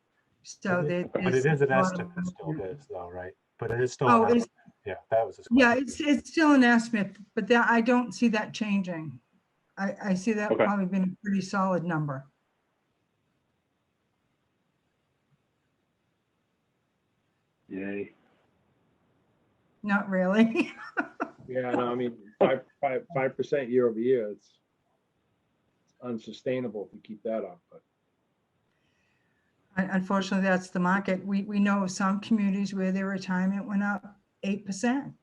So But it is an estimate still is though, right? But it is still, Oh, an estimate. Yeah, that was his yeah, question. it's still an estimate, but I don't see that changing. I see that Okay. probably being a pretty solid number. Yay. Not really. Yeah, no, I mean, 5% year over year, it's unsustainable if we keep that up, but. Unfortunately, that's the market. We know of some communities where their retirement went up 8%.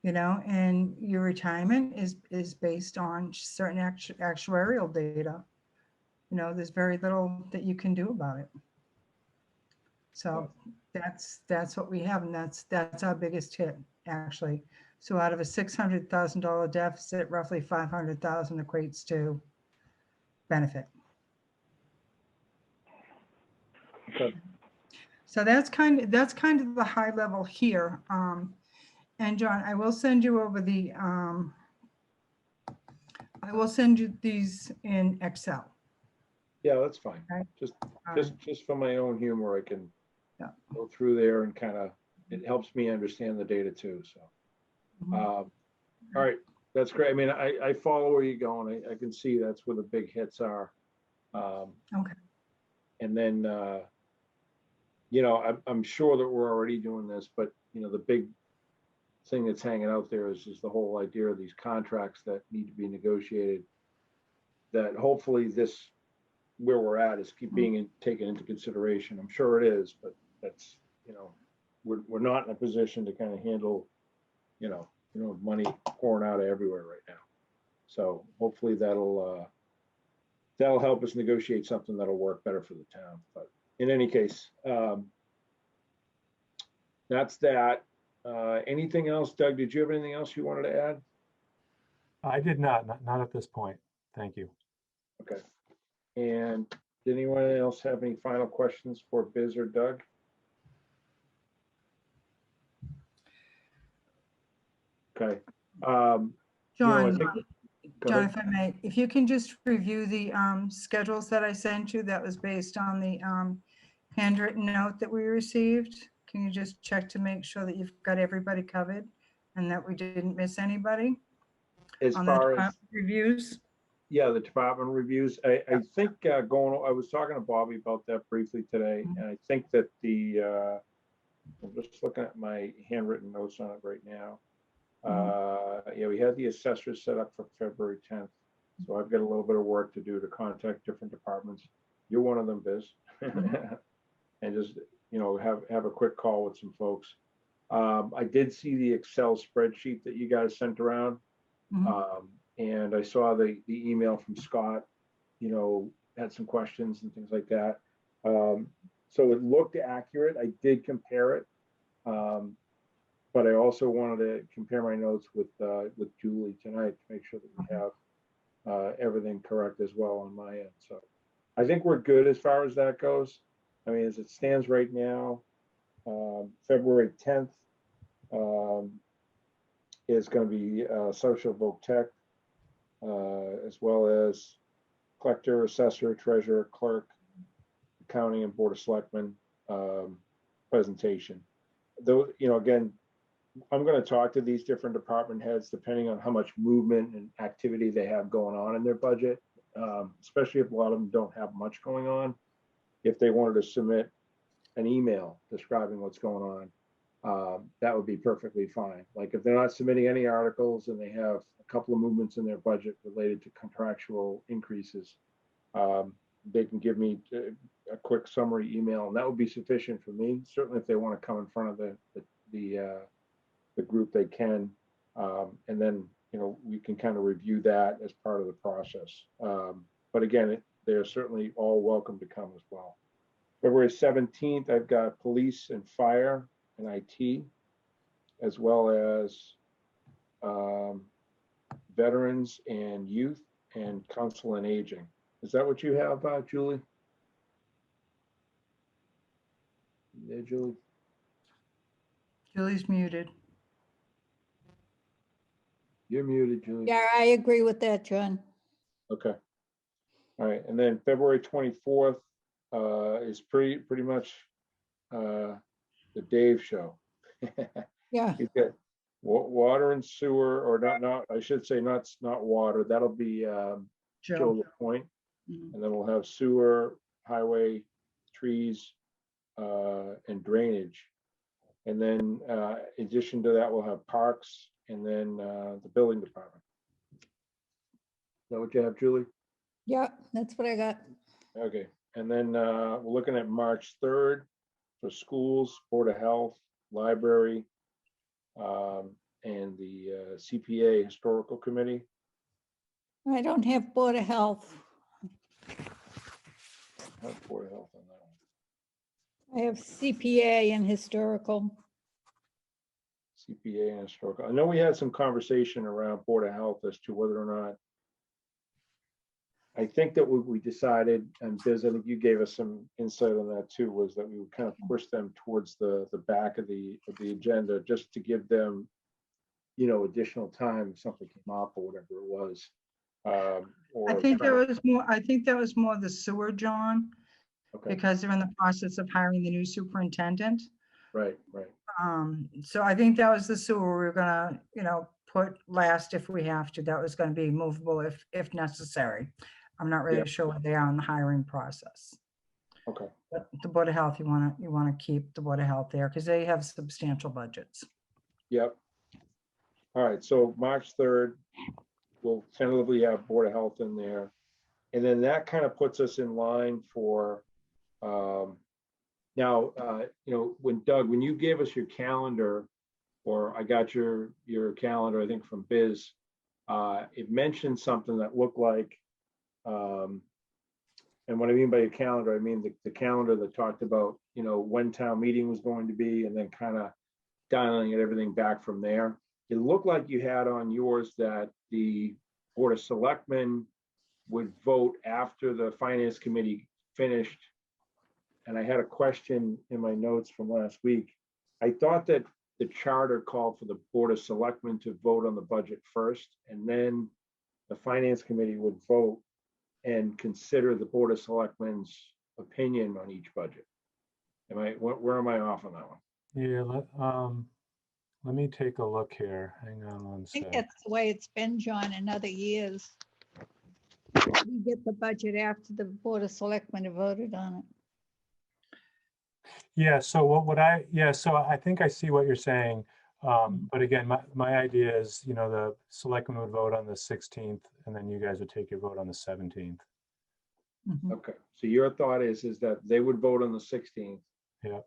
And your retirement is based on certain actuarial data. There's very little that you can do about it. So that's what we have, and that's our biggest hit, actually. So out of a $600,000 deficit, roughly 500,000 equates to benefit. Okay. So that's kind of the high level here. And John, I will send you over I will send you these in Excel. Yeah, that's fine. Okay. Just for my own humor, I can Yeah. go through there and kind of, it helps me understand the data too, so. All right, that's great. I mean, I follow where you're going. I can see that's where the big hits are. Okay. And then, I'm sure that we're already doing this, but the big thing that's hanging out there is the whole idea of these contracts that need to be negotiated. That hopefully this, where we're at, is being taken into consideration. I'm sure it is, but that's, we're not in a position to kind of handle, money pouring out everywhere right now. So hopefully that'll help us negotiate something that'll work better for the town. But in any case, that's that. Anything else, Doug? Did you have anything else you wanted to add? I did not at this point. Thank you. Okay. And did anyone else have any final questions for Biz or Doug? Okay. You know, I John, think- go John, ahead. if I may, if you can just review the schedules that I sent you, that was based on the handwritten note that we received. Can you just check to make sure that you've got everybody covered and that we didn't miss anybody As on the far as, department reviews? yeah, the department reviews, I think I was talking to Bobby about that briefly today, Mhm. and I think that I'm just looking at my handwritten notes on it right now. Yeah, we had the assessor set up for February 10th. So I've got a little bit of work to do to contact different departments. You're one of them, Biz. And just, you know, have a quick call with some folks. I did see the Excel spreadsheet that you guys sent around. Mhm. And I saw the email from Scott, you know, had some questions and things like that. So it looked accurate. I did compare it. But I also wanted to compare my notes with Julie tonight to make sure that we have everything correct as well on my end. So I think we're good as far as that goes. I mean, as it stands right now, February 10th is going to be social voc tech, as well as collector, assessor, treasurer, clerk, accounting, and board of selectmen presentation. Though, you know, again, I'm going to talk to these different department heads depending on how much movement and activity they have going on in their budget, especially if a lot of them don't have much going on. If they wanted to submit an email describing what's going on, that would be perfectly fine. Like if they're not submitting any articles and they have a couple of movements in their budget related to contractual increases, they can give me a quick summary email, and that would be sufficient for me. Certainly, if they want to come in front of the group, they can, and then, you know, we can kind of review that as part of the process. But again, they're certainly all welcome to come as well. February 17th, I've got police and fire and IT, as well as veterans and youth and council and aging. Is that what you have, Julie? Yeah, Julie? Julie's muted. You're muted, Julie. Yeah, I agree with that, John. Okay. All right, and then February 24th is pretty much the Dave show. Yeah, You get water and sewer, or not, I should say not water, that'll be Joe Joe. LaPointe. Mhm. And then we'll have sewer, highway, trees, and drainage. And then in addition to that, we'll have parks and then the building department. Is that what you have, Julie? yeah, that's what I got. Okay, and then we're looking at March 3rd for schools, Board of Health, library, and the CPA Historical Committee. I don't have Board of Health. I have Board of Health on that one. I have CPA and historical. CPA and Historical. I know we had some conversation around Board of Health as to whether or not, I think that what we decided, and Biz, I think you gave us some insight on that too, was that we would kind of push them towards the back of the agenda just to give them, you know, additional time if something came up or whatever it was. I Or think that was more the sewer, John, okay, because they're in the process of hiring the new superintendent. right. So I think that was the sewer we're gonna, you know, put last if we have to. That was gonna be movable if necessary. I'm not really Yeah. sure where they are in the hiring process. Okay, But the Board of Health, you wanna keep the Board of Health there because they have substantial budgets. yep. All right, so March 3rd, we'll tentatively have Board of Health in there. And then that kind of puts us in line for, now, you know, when you gave us your calendar, or I got your calendar, I think from Biz, it mentioned something that looked like, and what I mean by your calendar, I mean the calendar that talked about, you know, when town meeting was going to be, and then kind of dialing everything back from there. It looked like you had on yours that the Board of Selectmen would vote after the Finance Committee finished. And I had a question in my notes from last week. I thought that the charter called for the Board of Selectmen to vote on the budget first, and then the Finance Committee would vote and consider the Board of Selectmen's opinion on each budget. Where am I off on that one? Yeah, let me take a look here. Hang on one I think sec. that's the way it's been, John, in other years. We get the budget after the Board of Selectmen have voted on it. Yeah, so so I think I see what you're saying. But again, my idea is, the selectmen would vote on the 16th and then you guys would take your vote on the 17th. Mhm. Okay, so your thought is that they would vote on the 16th. Yeah.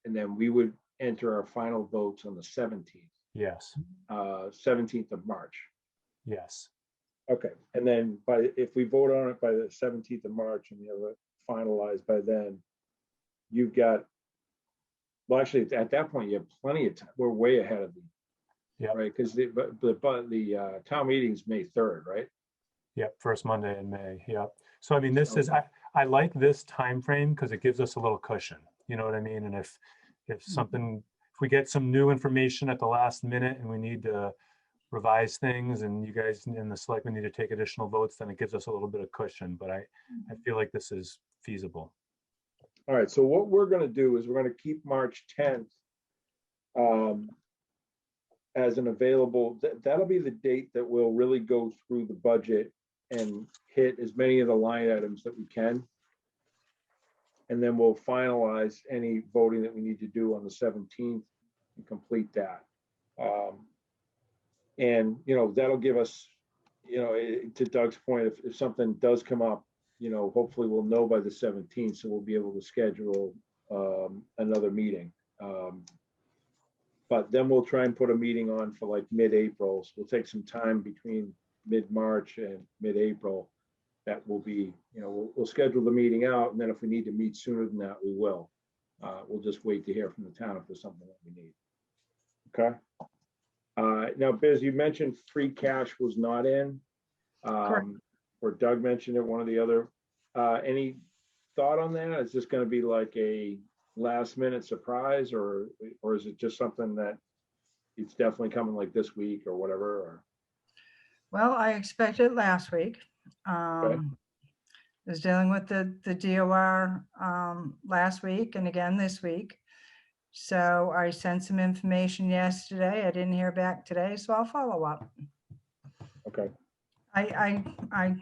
And then we would enter our final votes on the 17th, Yes, 17th of March. yes, Okay, and then if we vote on it by the 17th of March and we have it finalized by then, you've got, well, actually, at that point, you have plenty of time. We're way ahead of the, Yeah. right? Because the town meeting's May 3rd, right? yep, first Monday in May, yep. So I mean, this is, I like this time frame because it gives us a little cushion, you know what I mean? And if something, if we get some new information at the last minute and we need to revise things and you guys and the selectmen need to take additional votes, then it gives us a little bit of cushion, but I feel like this is feasible. All right, so what we're gonna do is we're gonna keep March 10th as an available, that'll be the date that we'll really go through the budget and hit as many of the line items that we can. And then we'll finalize any voting that we need to do on the 17th and complete that. And, that'll give us, to Doug's point, if something does come up, hopefully we'll know by the 17th, so we'll be able to schedule another meeting. But then we'll try and put a meeting on for like mid-April. So we'll take some time between mid-March and mid-April. That will be, we'll schedule the meeting out, and then if we need to meet sooner than that, we will. We'll just wait to hear from the town if there's something that we need. Okay. Now, Biz, you mentioned free cash was not in. Or Doug mentioned it, one or the other. Any thought on that? Is this going to be like a last minute surprise, or is it just something that it's definitely coming like this week or whatever? Or Well, I expected last week. Was dealing with the DOR last week and again this week. So I sent some information yesterday. I didn't hear back today, so I'll follow up. okay, I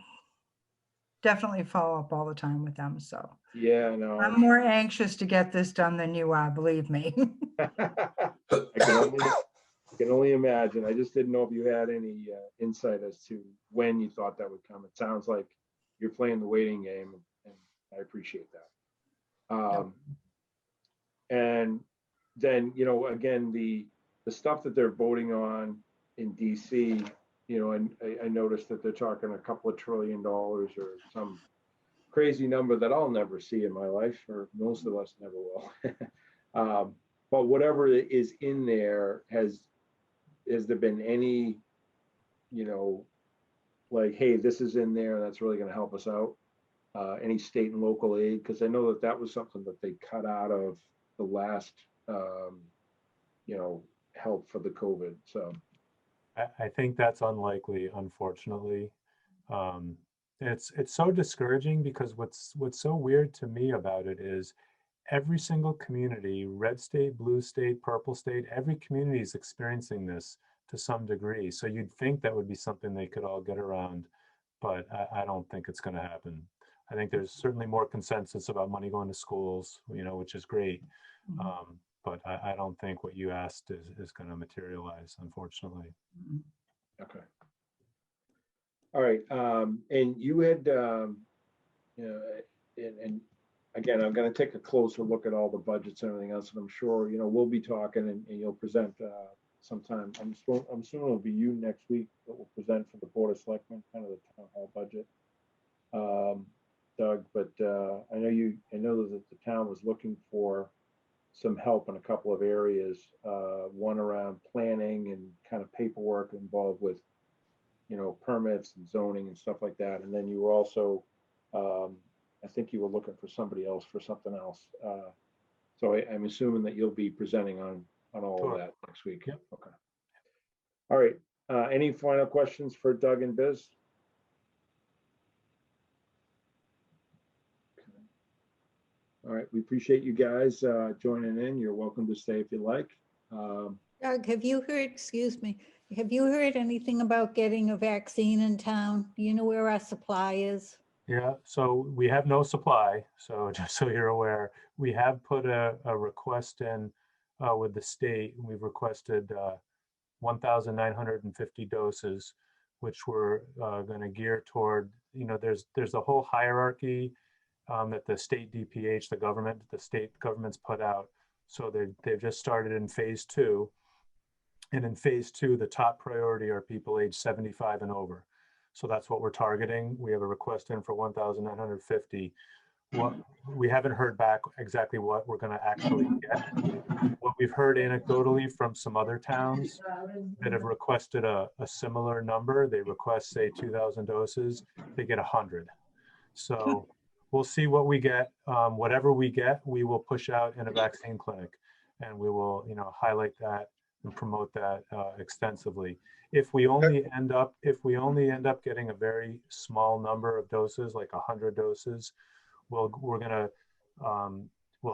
definitely follow up all the time with them, so yeah, no, I'm more anxious to get this done than you are, believe me. I can only imagine. I just didn't know if you had any insight as to when you thought that would come. It sounds like you're playing the waiting game, and I appreciate that. And then, again, the stuff that they're voting on in DC, and I noticed that they're talking a couple of $1 trillion or some crazy number that I'll never see in my life, or most of us never will. But whatever is in there, has there been any, like, hey, this is in there, that's really going to help us out? Any state and local aid? Because I know that was something that they cut out of the last, help for the COVID. So I think that's unlikely, unfortunately. It's so discouraging because what's so weird to me about it is every single community, red state, blue state, purple state, every community is experiencing this to some degree. So you'd think that would be something they could all get around, but I don't think it's going to happen. I think there's certainly more consensus about money going to schools, which is great. But I don't think what you asked is going to materialize, unfortunately. okay. All right. And you had, and again, I'm going to take a closer look at all the budgets and everything else, and I'm sure, we'll be talking and you'll present sometime. I'm assuming it'll be you next week that will present for the Board of Selectmen, kind of the town hall budget, Doug. But I know that the town was looking for some help in a couple of areas, one around planning and kind of paperwork involved with, permits and zoning and stuff like that. And then you were also, I think you were looking for somebody else for something else. So I'm assuming that you'll be presenting on on all Sure. of that next week. Yep. Okay. All right. Any final questions for Doug and Biz? Okay. All right. We appreciate you guys joining in. You're welcome to stay if you like. Doug, have you heard, excuse me, have you heard anything about getting a vaccine in town? Do you know where our supply is? Yeah, so we have no supply. So just so you're aware, we have put a request in with the state. We've requested 1,950 doses, which we're going to gear toward. There's a whole hierarchy that the state DPH, the state government's put out. So they've just started in phase 2. And in phase 2, the top priority are people age 75 and over. So that's what we're targeting. We have a request in for 1,950. We haven't heard back exactly what we're going to actually get. What we've heard anecdotally from some other towns that have requested a similar number, they request, say, 2,000 doses, they get 100. So we'll see what we get. Whatever we get, we will push out in a vaccine clinic, and we will, highlight that and promote that extensively. If we only end up getting a very small number of doses, like 100 doses, we'll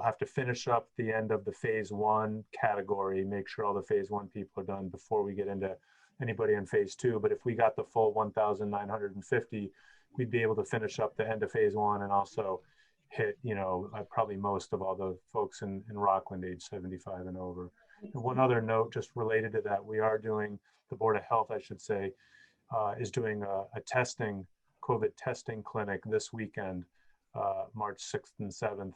have to finish up the end of the phase 1 category, make sure all the phase 1 people are done before we get into anybody in phase 2. But if we got the full 1,950, we'd be able to finish up the end of phase 1 and also hit, probably most of all the folks in Rockland age 75 and over. And one other note just related to that, the Board of Health, I should say, is doing a COVID testing clinic this weekend, March 6th and 7th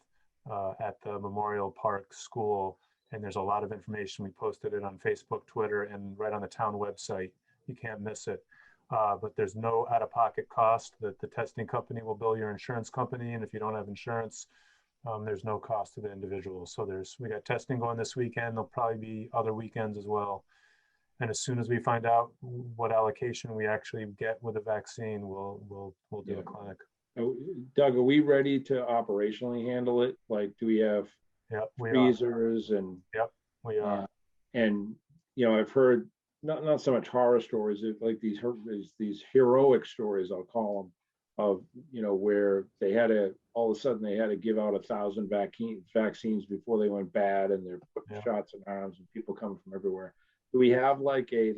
at the Memorial Park School. And there's a lot of information. We posted it on Facebook, Twitter, and right on the town website. You can't miss it. But there's no out-of-pocket cost that the testing company will bill your insurance company. And if you don't have insurance, there's no cost to the individual. So we got testing going this weekend. There'll probably be other weekends as well. And as soon as we find out what allocation we actually get with the vaccine, we'll do a clinic. Doug, are we ready to operationally handle it? Like, do we have freezers and? Yep, we are. And I've heard not so much horror stories, like these heroic stories, I'll call them, of where they had to all of a sudden they had to give out 1,000 vaccines before they went bad, and they're putting shots in arms and people coming from everywhere. Do we have hey,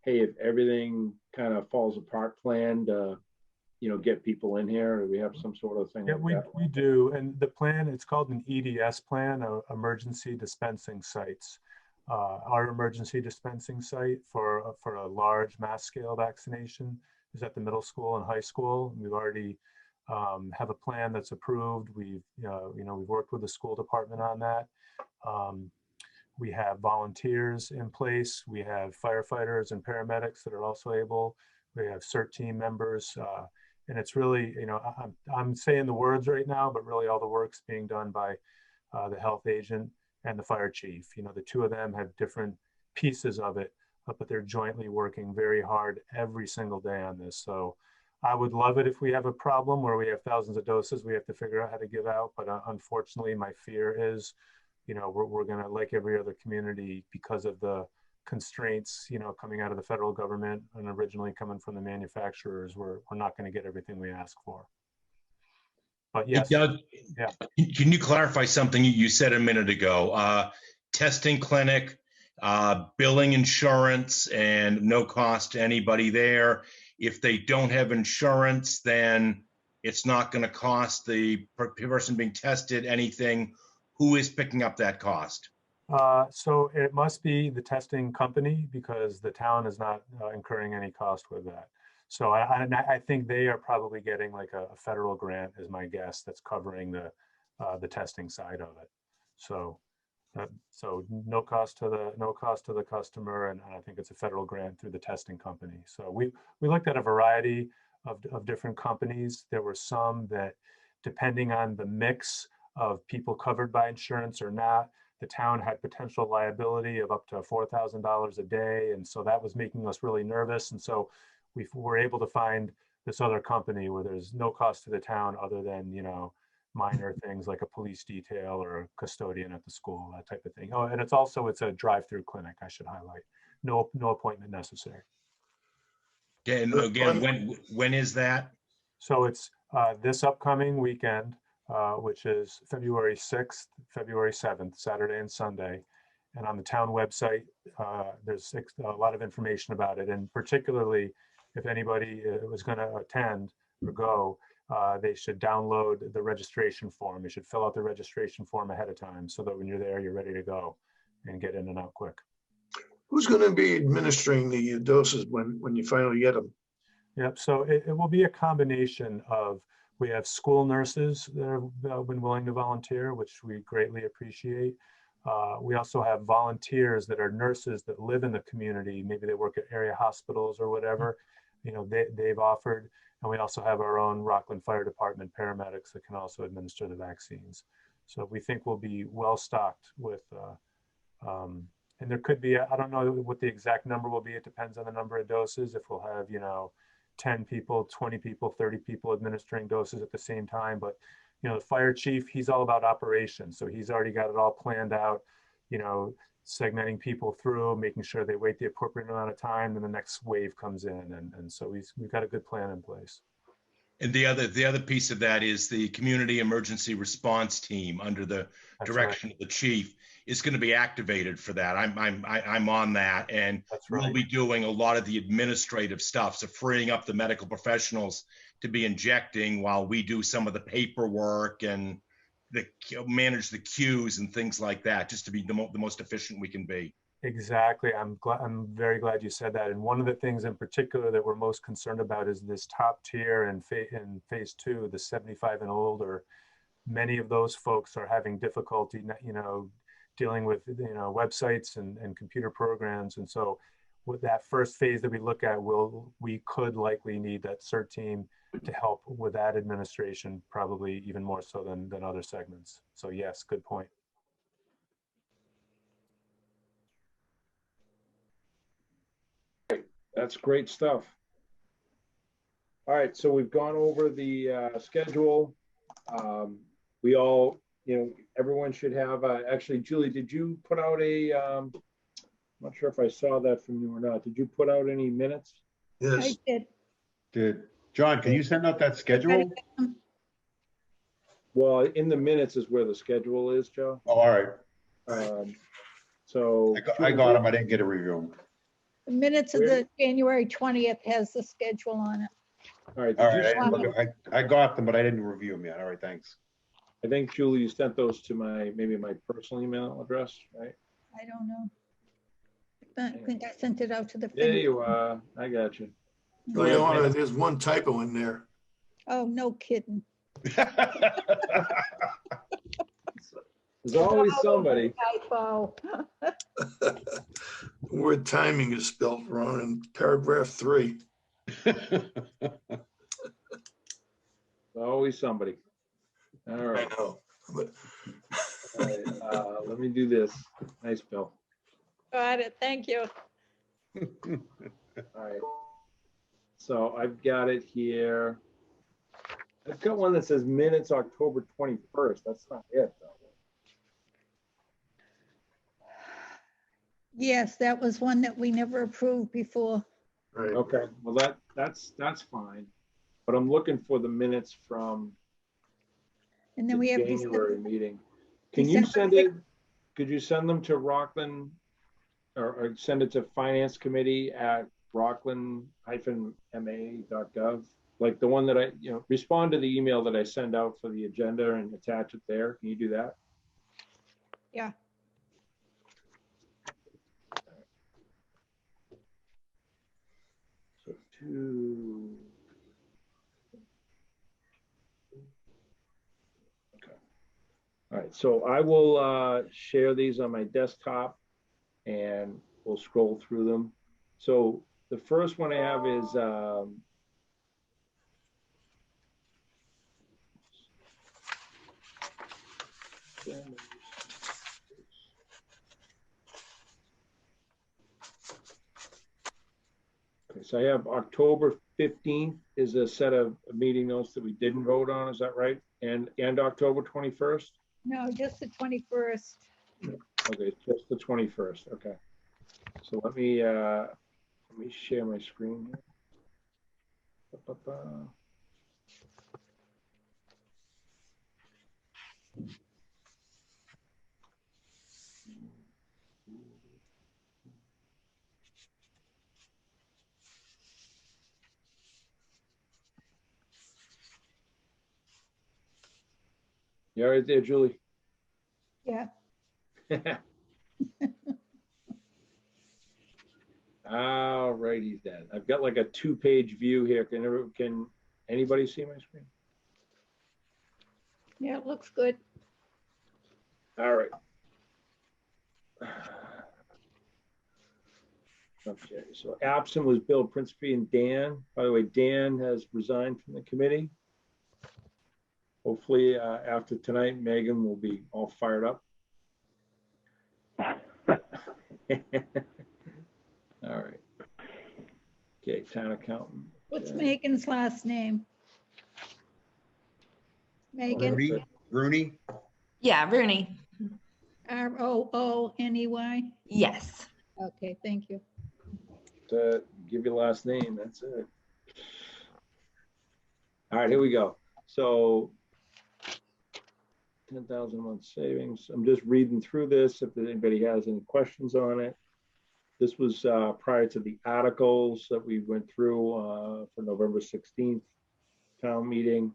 if everything kind of falls apart plan to get people in here? Do we have some sort of thing? Yeah, we do. And the plan, it's called an EDS plan, emergency dispensing sites. Our emergency dispensing site for a large mass scale vaccination is at the middle school and high school. We've already have a plan that's approved. We've worked with the school department on that. We have volunteers in place. We have firefighters and paramedics that are also able. We have CERT team members. And it's really, I'm saying the words right now, but really all the work's being done by the health agent and the fire chief. The two of them have different pieces of it, but they're jointly working very hard every single day on this. So I would love it if we have a problem where we have thousands of doses we have to figure out how to give out. But unfortunately, my fear is, we're going to, like every other community, because of the constraints, coming out of the federal government and originally coming from the manufacturers, we're not going to get everything we ask for. But yes. Hey, Doug, yeah. Can you clarify something you said a minute ago? Testing clinic, billing insurance, and no cost to anybody there. If they don't have insurance, then it's not going to cost the person being tested anything. Who is picking up that cost? So it must be the testing company, because the town is not incurring any cost with that. So I think they are probably getting like a federal grant, is my guess, that's covering the testing side of it. So no cost to the customer, and I think it's a federal grant through the testing company. So we looked at a variety of different companies. There were some that, depending on the mix of people covered by insurance or not, the town had potential liability of up to $4,000 a day. And so that was making us really nervous. And so we were able to find this other company where there's no cost to the town other than, minor things like a police detail or a custodian at the school, that type of thing. Oh, and it's a drive-through clinic, I should highlight. No appointment necessary. And again, when is that? So it's this upcoming weekend, which is February 6th, February 7th, Saturday and Sunday. And on the town website, there's a lot of information about it. And particularly, if anybody was going to attend or go, they should download the registration form. You should fill out the registration form ahead of time so that when you're there, you're ready to go and get in and out quick. Who's going to be administering the doses when you finally get them? Yep, so it will be a combination of, we have school nurses that have been willing to volunteer, which we greatly appreciate. We also have volunteers that are nurses that live in the community. Maybe they work at area hospitals or whatever, you know, they've offered. And we also have our own Rockland Fire Department paramedics that can also administer the vaccines. So we think we'll be well stocked with, and there could be, I don't know what the exact number will be. It depends on the number of doses. If we'll have, you know, 10 people, 20 people, 30 people administering doses at the same time. But, you know, the fire chief, he's all about operations. So he's already got it all planned out, you know, segmenting people through, making sure they wait the appropriate amount of time, and the next wave comes in. And so we've got a good plan in place. And the other piece of that is the community emergency response team under the direction of the chief is going to be activated for that. I'm on that, and we'll be doing a lot of the administrative stuff. So freeing up the medical professionals to be injecting while we do some of the paperwork and manage the queues and things like that, just to be the most efficient we can be. Exactly. I'm very glad you said that. And one of the things in particular that we're most concerned about is this top tier in phase 2, the 75 and older. Many of those folks are having difficulty, you know, dealing with, you know, websites and computer programs. And so with that first phase that we look at, we could likely need that CERT team to help with that administration, probably even more so than other segments. So yes, good point. That's great stuff. All right, so we've gone over the schedule. We all, you know, everyone should have, actually, Julie, did you put out I'm not sure if I saw that from you or not. Did you put out any minutes? I did. John, can you send out that schedule? Well, in the minutes is where the schedule is, Joe. Oh, all right. So I got them. I didn't get a review. The minutes of the January 20th has the schedule on it. All right. All right. I got them, but I didn't review them yet. All right, thanks. I think, Julie, you sent those to maybe my personal email address, right? I don't know. I think I sent it out to the. There you are. I got you. Leona, there's one typo in there. Oh, no kidding. There's always somebody. Typo. The word timing is spelled wrong in paragraph 3. Always somebody. All right. I know. But All right, let me do this. Nice, Bill. Got it. Thank you. All right. So I've got it here. I've got one that says minutes October 21st. That's not it, though. Yes, that was one that we never approved before. right. Okay, well, that's fine. But I'm looking for the minutes from And then the we have January meeting. Can you send it, could you send them to Rockland or send it to Finance Committee at rockland-ma.gov? Like the one that respond to the email that I send out for the agenda and attach it there. Can you do that? Yeah. So 2. Okay. All right, so I will share these on my desktop and we'll scroll through them. So the first one I have is okay, so I have October 15th is a set of meeting notes that we didn't vote on, is that right? And October 21st? No, just the 21st. Okay, just the 21st, okay. So let me share my screen here. Ba-ba-ba. You all right there, Julie? Yeah, All righty then. I've got like a 2-page view here. Can anybody see my screen? yeah, it looks good. All right. Okay, so absent was Bill Principe and Dan. By the way, Dan has resigned from the committee. Hopefully, after tonight, Megan will be all fired up. All right. Okay, town accountant. What's Okay. Megan's last name? Megan, Rooney, Rooney? Yeah, Rooney. Rooney? Yes. Okay, thank you. Give your last name, that's it. All right, here we go. So 10,000 a month savings. I'm just reading through this. If anybody has any questions on it. This was prior to the articles that we went through for November 16th town meeting.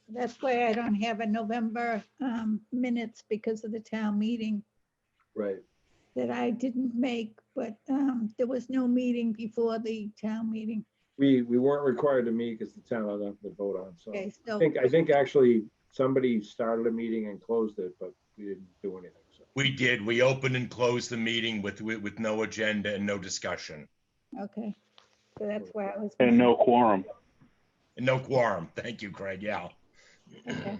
That's why I don't have a November minutes because of the town meeting Right. that I didn't make, but there was no meeting before the town meeting. We weren't required to meet because the town had nothing to vote on. So Okay, so I think actually somebody started a meeting and closed it, but we didn't do anything. So. We did. We opened and closed the meeting with no agenda and no discussion. okay, so that's why I was. And no quorum. And no quorum. Thank you, Craig. Yeah. Okay.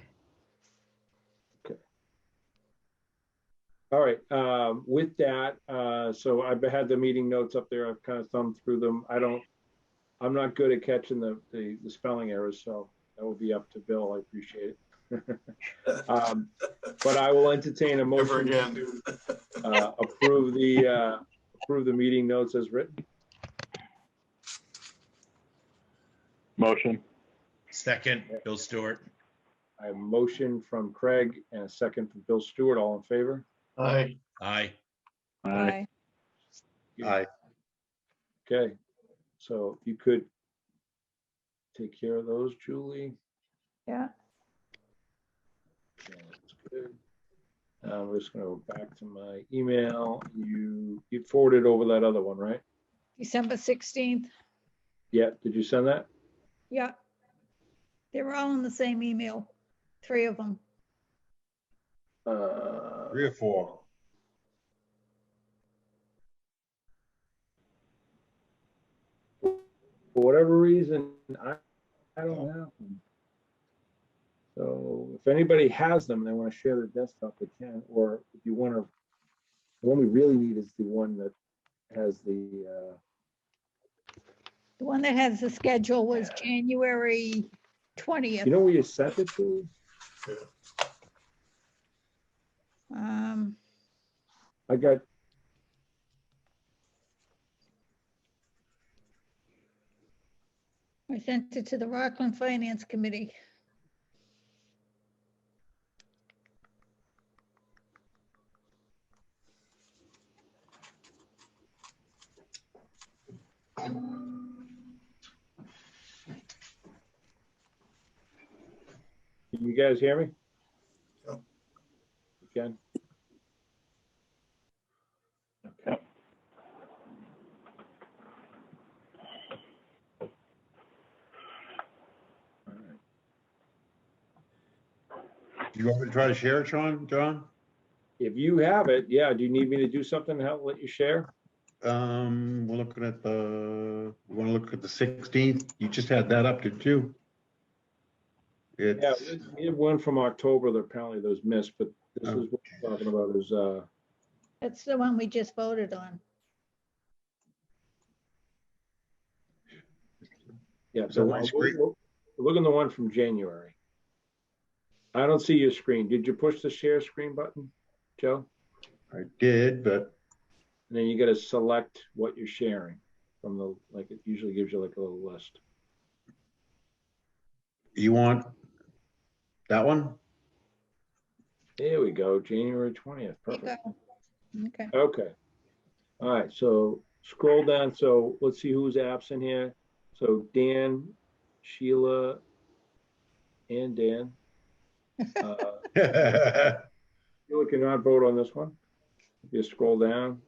All right, with that, so I've had the meeting notes up there. I've kind of thumbed through them. I'm not good at catching the spelling errors, so that will be up to Bill. I appreciate it. But I will entertain a Never motion again. to approve the meeting notes as written. Motion. Second, Bill Stewart. I have a motion from Craig and a second from Bill Stewart. All in favor? Aye. Aye. Bye. Aye. Okay, so if you could take care of those, Julie. Yeah, Yeah, that's good. I'm just gonna go back to my email. You forwarded over that other one, right? December 16th. Yeah, did you send that? Yeah. They were all in the same email, 3 of them. 3 or 4. For whatever reason, I don't have them. So if anybody has them, and they want to share their desktop, they can. Or if you want to, the one we really need is the one that has the. The one that has the schedule was January 20th. You know where you sent it to? I got. I sent it to the Rockland Finance Committee. Can you guys hear me? Yep. You can? Yep. All right. Do you want me to try to share it, John? If you have it, yeah, do you need me to do something to help let you share? We're looking at we want to look at the 16th. You just had that up, didn't you? Yeah, It's, we had one from October that apparently that was missed, but this is what we're talking about is, That's the one we just voted on. Yeah, Is so that my screen? look at the one from January. I don't see your screen. Did you push the share screen button, Joe? I did, but And then you got to select what you're sharing from the, like, it usually gives you like a little list. you want that one? There we go, January 20th, There you perfect. go. Okay. Okay. All right, so scroll down. So let's see who's absent here. So Dan, Sheila, and Dan. Sheila cannot vote on this one. You scroll down.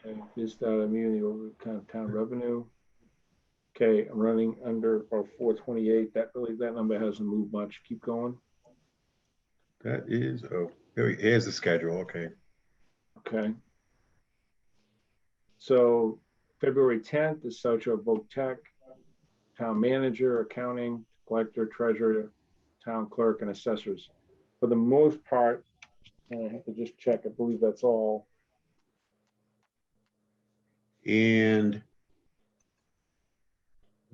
And this immunity over kind of town revenue. Okay, I'm running under about 428. That number hasn't moved much. Keep going. That is, oh, here's the schedule, okay. Okay. So February 10th is South Shore Voc Tech, town manager, accounting, collector, treasurer, town clerk, and assessors. For the most part, and I have to just check, I believe that's all. And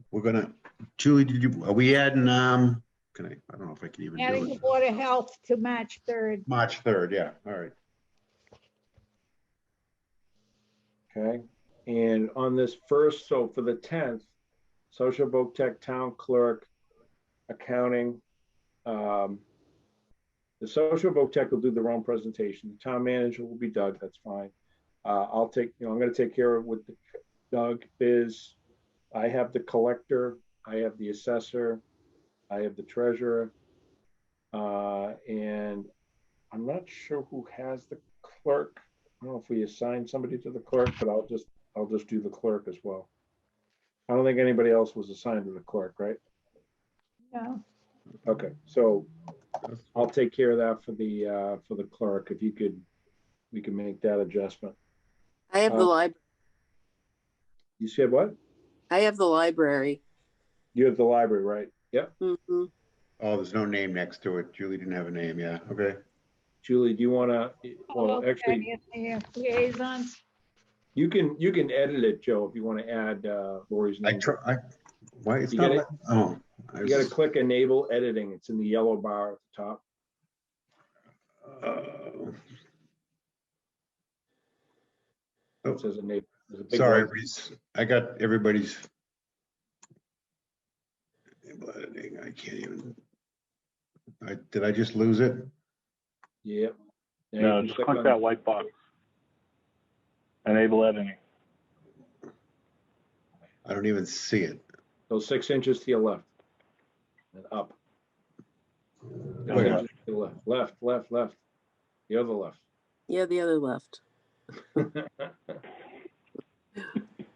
we're gonna, Julie, are we adding, I don't know if I can even Adding do the it. Board of Health to March 3rd. March 3rd, yeah, all right. Okay, and on this first, so for the 10th, Social Voc Tech, town clerk, accounting. The Social Voc Tech will do their own presentation. The town manager will be Doug, that's fine. I'm gonna take care of with Doug is, I have the collector, I have the assessor, I have the treasurer, and I'm not sure who has the clerk. I don't know if we assign somebody to the clerk, but I'll just do the clerk as well. I don't think anybody else was assigned to the clerk, right? No. Okay, so I'll take care of that for the clerk. If you could, we can make that adjustment. I have the library. You said what? I have the library. You have the library, right? Yep. Mm-hmm. Oh, there's no name next to it. Julie didn't have a name, yeah, okay. Julie, do you want to? Well, Okay, actually, yeah, liaisons. you can edit it, Joe, if you want to add Lori's name. Why, it's You not, gotta- oh. You got to click enable editing. It's in the yellow bar at the top. It says enable. There's a big Sorry, white- Reese. I got everybody's. I can't even. Did I just lose it? Yep. Yeah, No, you just click click on- that white box. Enable editing. I don't even see it. Go 6 inches to your left and up. 6 Okay. inches to your left, left. The other left. Yeah, the other left.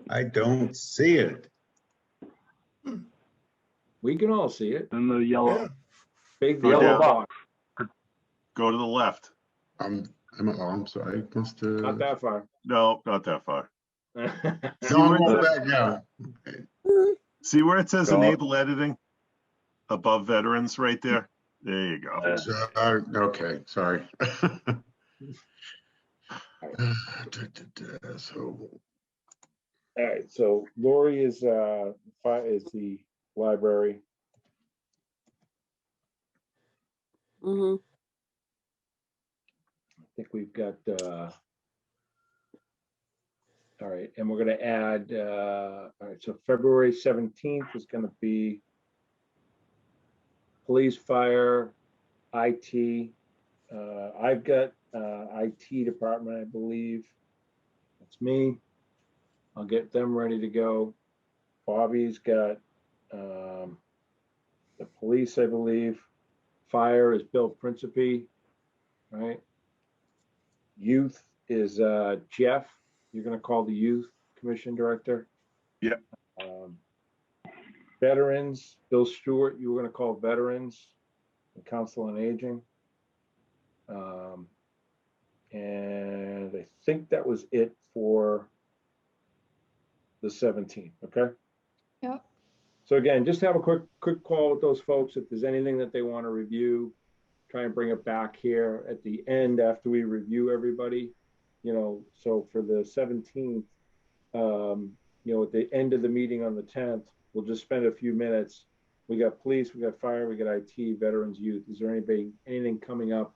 I don't see it. We can all see it. In the yellow, Yeah. Big the yellow yellow box. box. Go to the left. I'm sorry. I must have. Not that far. No, not that far. No, I'm going back now. See where it says Go up. enable editing? Above veterans right there? There you go. Okay, sorry. So, All right, so Lori is the library. Mm-hmm. I think we've got all right, and we're gonna add all right, so February 17th is gonna be police, fire, IT. I've got IT department, I believe. That's me. I'll get them ready to go. Bobby's got the police, I believe. Fire is Bill Principe, right? Youth is Jeff. You're gonna call the youth commission director. Yep. Veterans, Bill Stewart, you were gonna call veterans and council on aging. And I think that was it for the 17th, okay? Yep. So again, just have a quick call with those folks. If there's anything that they want to review, try and bring it back here at the end after we review everybody. You know, so for the 17th, at the end of the meeting on the 10th, we'll just spend a few minutes. We got police, we got fire, we got IT, veterans, youth. Is there anything coming up?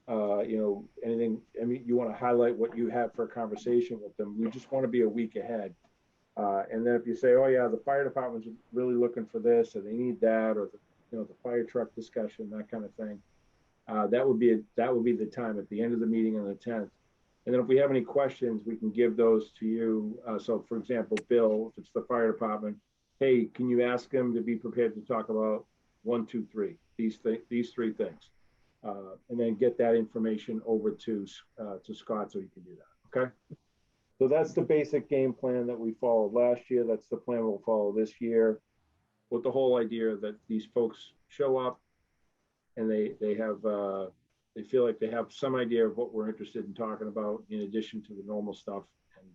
Anything, you want to highlight what you have for a conversation with them. We just want to be a week ahead. And then if you say, oh yeah, the fire department's really looking for this, or they need that, or the fire truck discussion, that kind of thing. That would be the time at the end of the meeting on the 10th. And then if we have any questions, we can give those to you. So for example, Bill, if it's the fire department, hey, can you ask them to be prepared to talk about 1, 2, 3, these 3 things, and then get that information over to Scott so he can do that. Okay. So that's the basic game plan that we followed last year. That's the plan we'll follow this year, with the whole idea that these folks show up and they feel like they have some idea of what we're interested in talking about in addition to the normal stuff,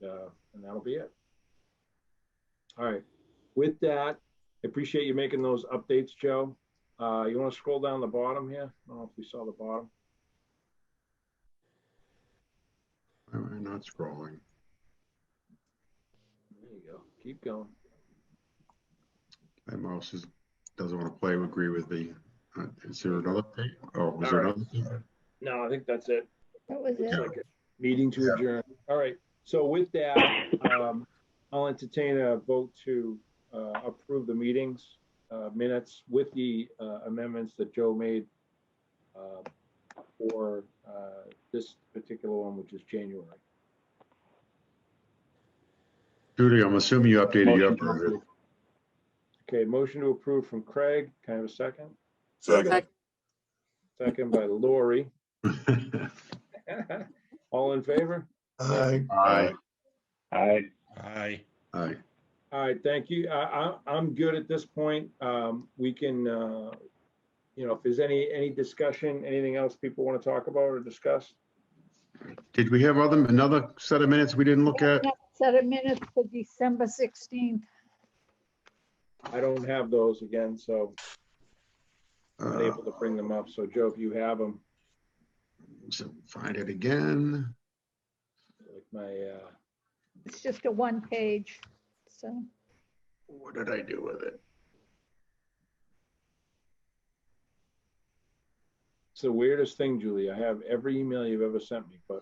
and that'll be it. All right. With that, I appreciate you making those updates, Joe. You want to scroll down the bottom here? I don't know if we saw the bottom. I'm not scrolling. There you go. Keep going. My mouse doesn't want to agree with the. Is there another page? Oh, was All there right. another thing? No, I think that's it. That was Looks it. like a meeting to adjourn. All right. So with that, I'll entertain a vote to approve the meetings minutes with the amendments that Joe made for this particular one, which is January. Judy, I'm assuming you updated your Motion to version. approve. Okay, motion to approve from Craig. Can I have a second? Second. Second by Lori. All in favor? Aye. Aye. Aye. Aye. Aye. All right, thank you. I'm good at this point. We can, if there's any discussion, anything else people want to talk about or discuss? Did we have another set of minutes we didn't look at? Set of minutes for December 16th. I don't have those again, so I'm not Uh, able to bring them up. So Joe, if you have them, so find it again. like my, It's just a 1 page, so. What did I do with it? it's the weirdest thing, Julie. I have every email you've ever sent me, but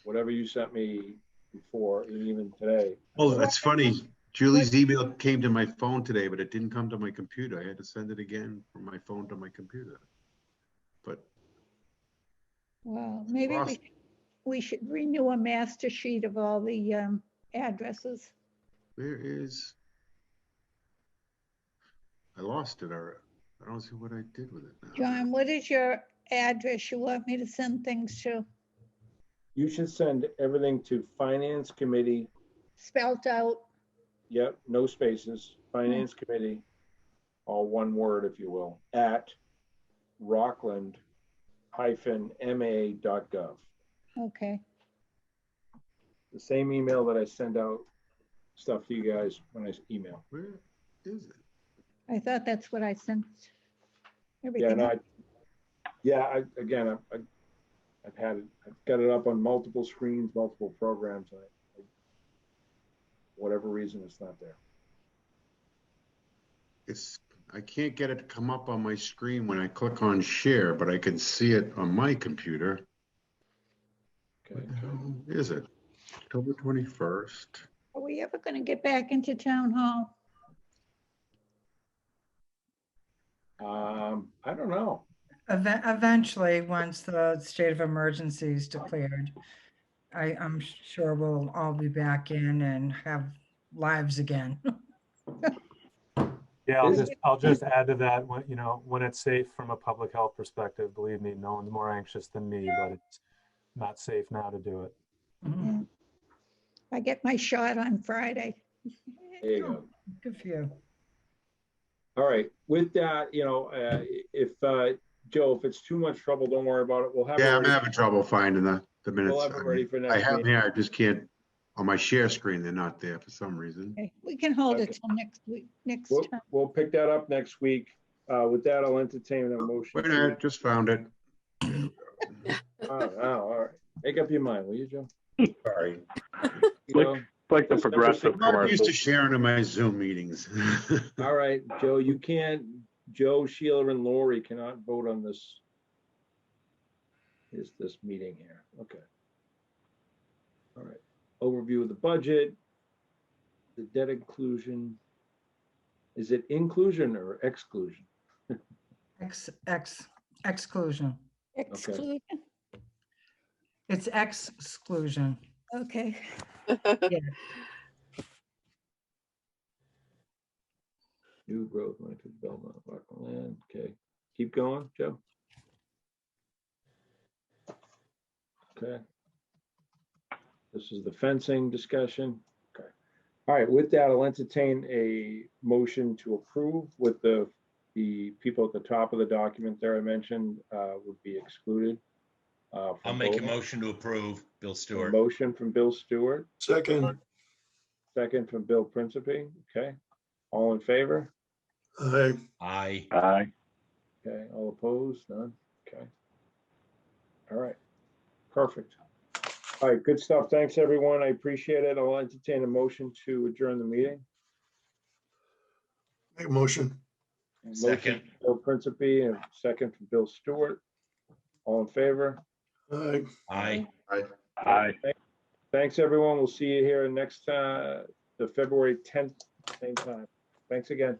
whatever you sent me before, even today. Oh, that's funny. Julie's email came to my phone today, but it didn't come to my computer. I had to send it again from my phone to my computer. But Well, maybe Lost. we should renew a master sheet of all the addresses. where is? I lost it. I don't see what I did with it now. John, what is your address you want me to send things to? You should send everything to Finance Committee. Spelt out? Yep, no spaces. Finance Committee, all one word, if you will, at rockland-ma.gov. Okay. The same email that I send out stuff to you guys when I email. Where is it? I thought that's what I sent. Yeah, Everything. no, I've had it. I've got it up on multiple screens, multiple programs. Whatever reason, it's not there. I can't get it to come up on my screen when I click on share, but I can see it on my computer. Okay. What the hell is it? October 21st. Are we ever going to get back into town hall? I don't know. Eventually, once the state of emergency is declared, I'm sure we'll all be back in and have lives again. Yeah, I'll just add to that when it's safe from a public health perspective, believe me, no one's more anxious than me, but it's not safe now to do it. Mhm. I get my shot on Friday. There you go. Good for you. All right. With that, if Joe, if it's too much trouble, don't worry about it. We'll have Yeah, it I'm ready. having trouble finding the minutes. We'll have it ready for I next have week. here, I just can't, on my share screen, they're not there for some reason. Okay, we can hold it Okay. till next week, next We'll, time. we'll pick that up next week. With that, I'll entertain a motion. Wait a minute, just found it. All right. Make up your mind, will you, Joe? Sorry. You know, It's like the progressive I'm not used commercial. to sharing in my Zoom meetings. All right, Joe, you can't, Joe, Sheila, and Lori cannot vote on this. Is this meeting here? Okay. All right. Overview of the budget, the debt inclusion. Is it inclusion or exclusion? Exclusion. Exclusion, It's exclusion. okay. New growth, Langford, Belmont, Rockland Land. Okay. Keep going, Joe. Okay. This is the fencing discussion. Okay. All right, with that, I'll entertain a motion to approve with the people at the top of the document there I mentioned would be excluded. I'll from make a voting. motion to approve, Bill A Stewart. motion from Bill Stewart, Second, second from Bill Principe. Okay. All in favor? aye. Aye. Aye. Okay. All opposed? None? Okay. All right. Perfect. All right, good stuff. Thanks, everyone. I appreciate it. I'll entertain a motion to adjourn the meeting. Make a motion. Motion Second. from Bill Principe and second from Bill Stewart. All in favor? Aye. Aye. Aye. Thanks, everyone. We'll see you here next, the February 10th, same time. Thanks again.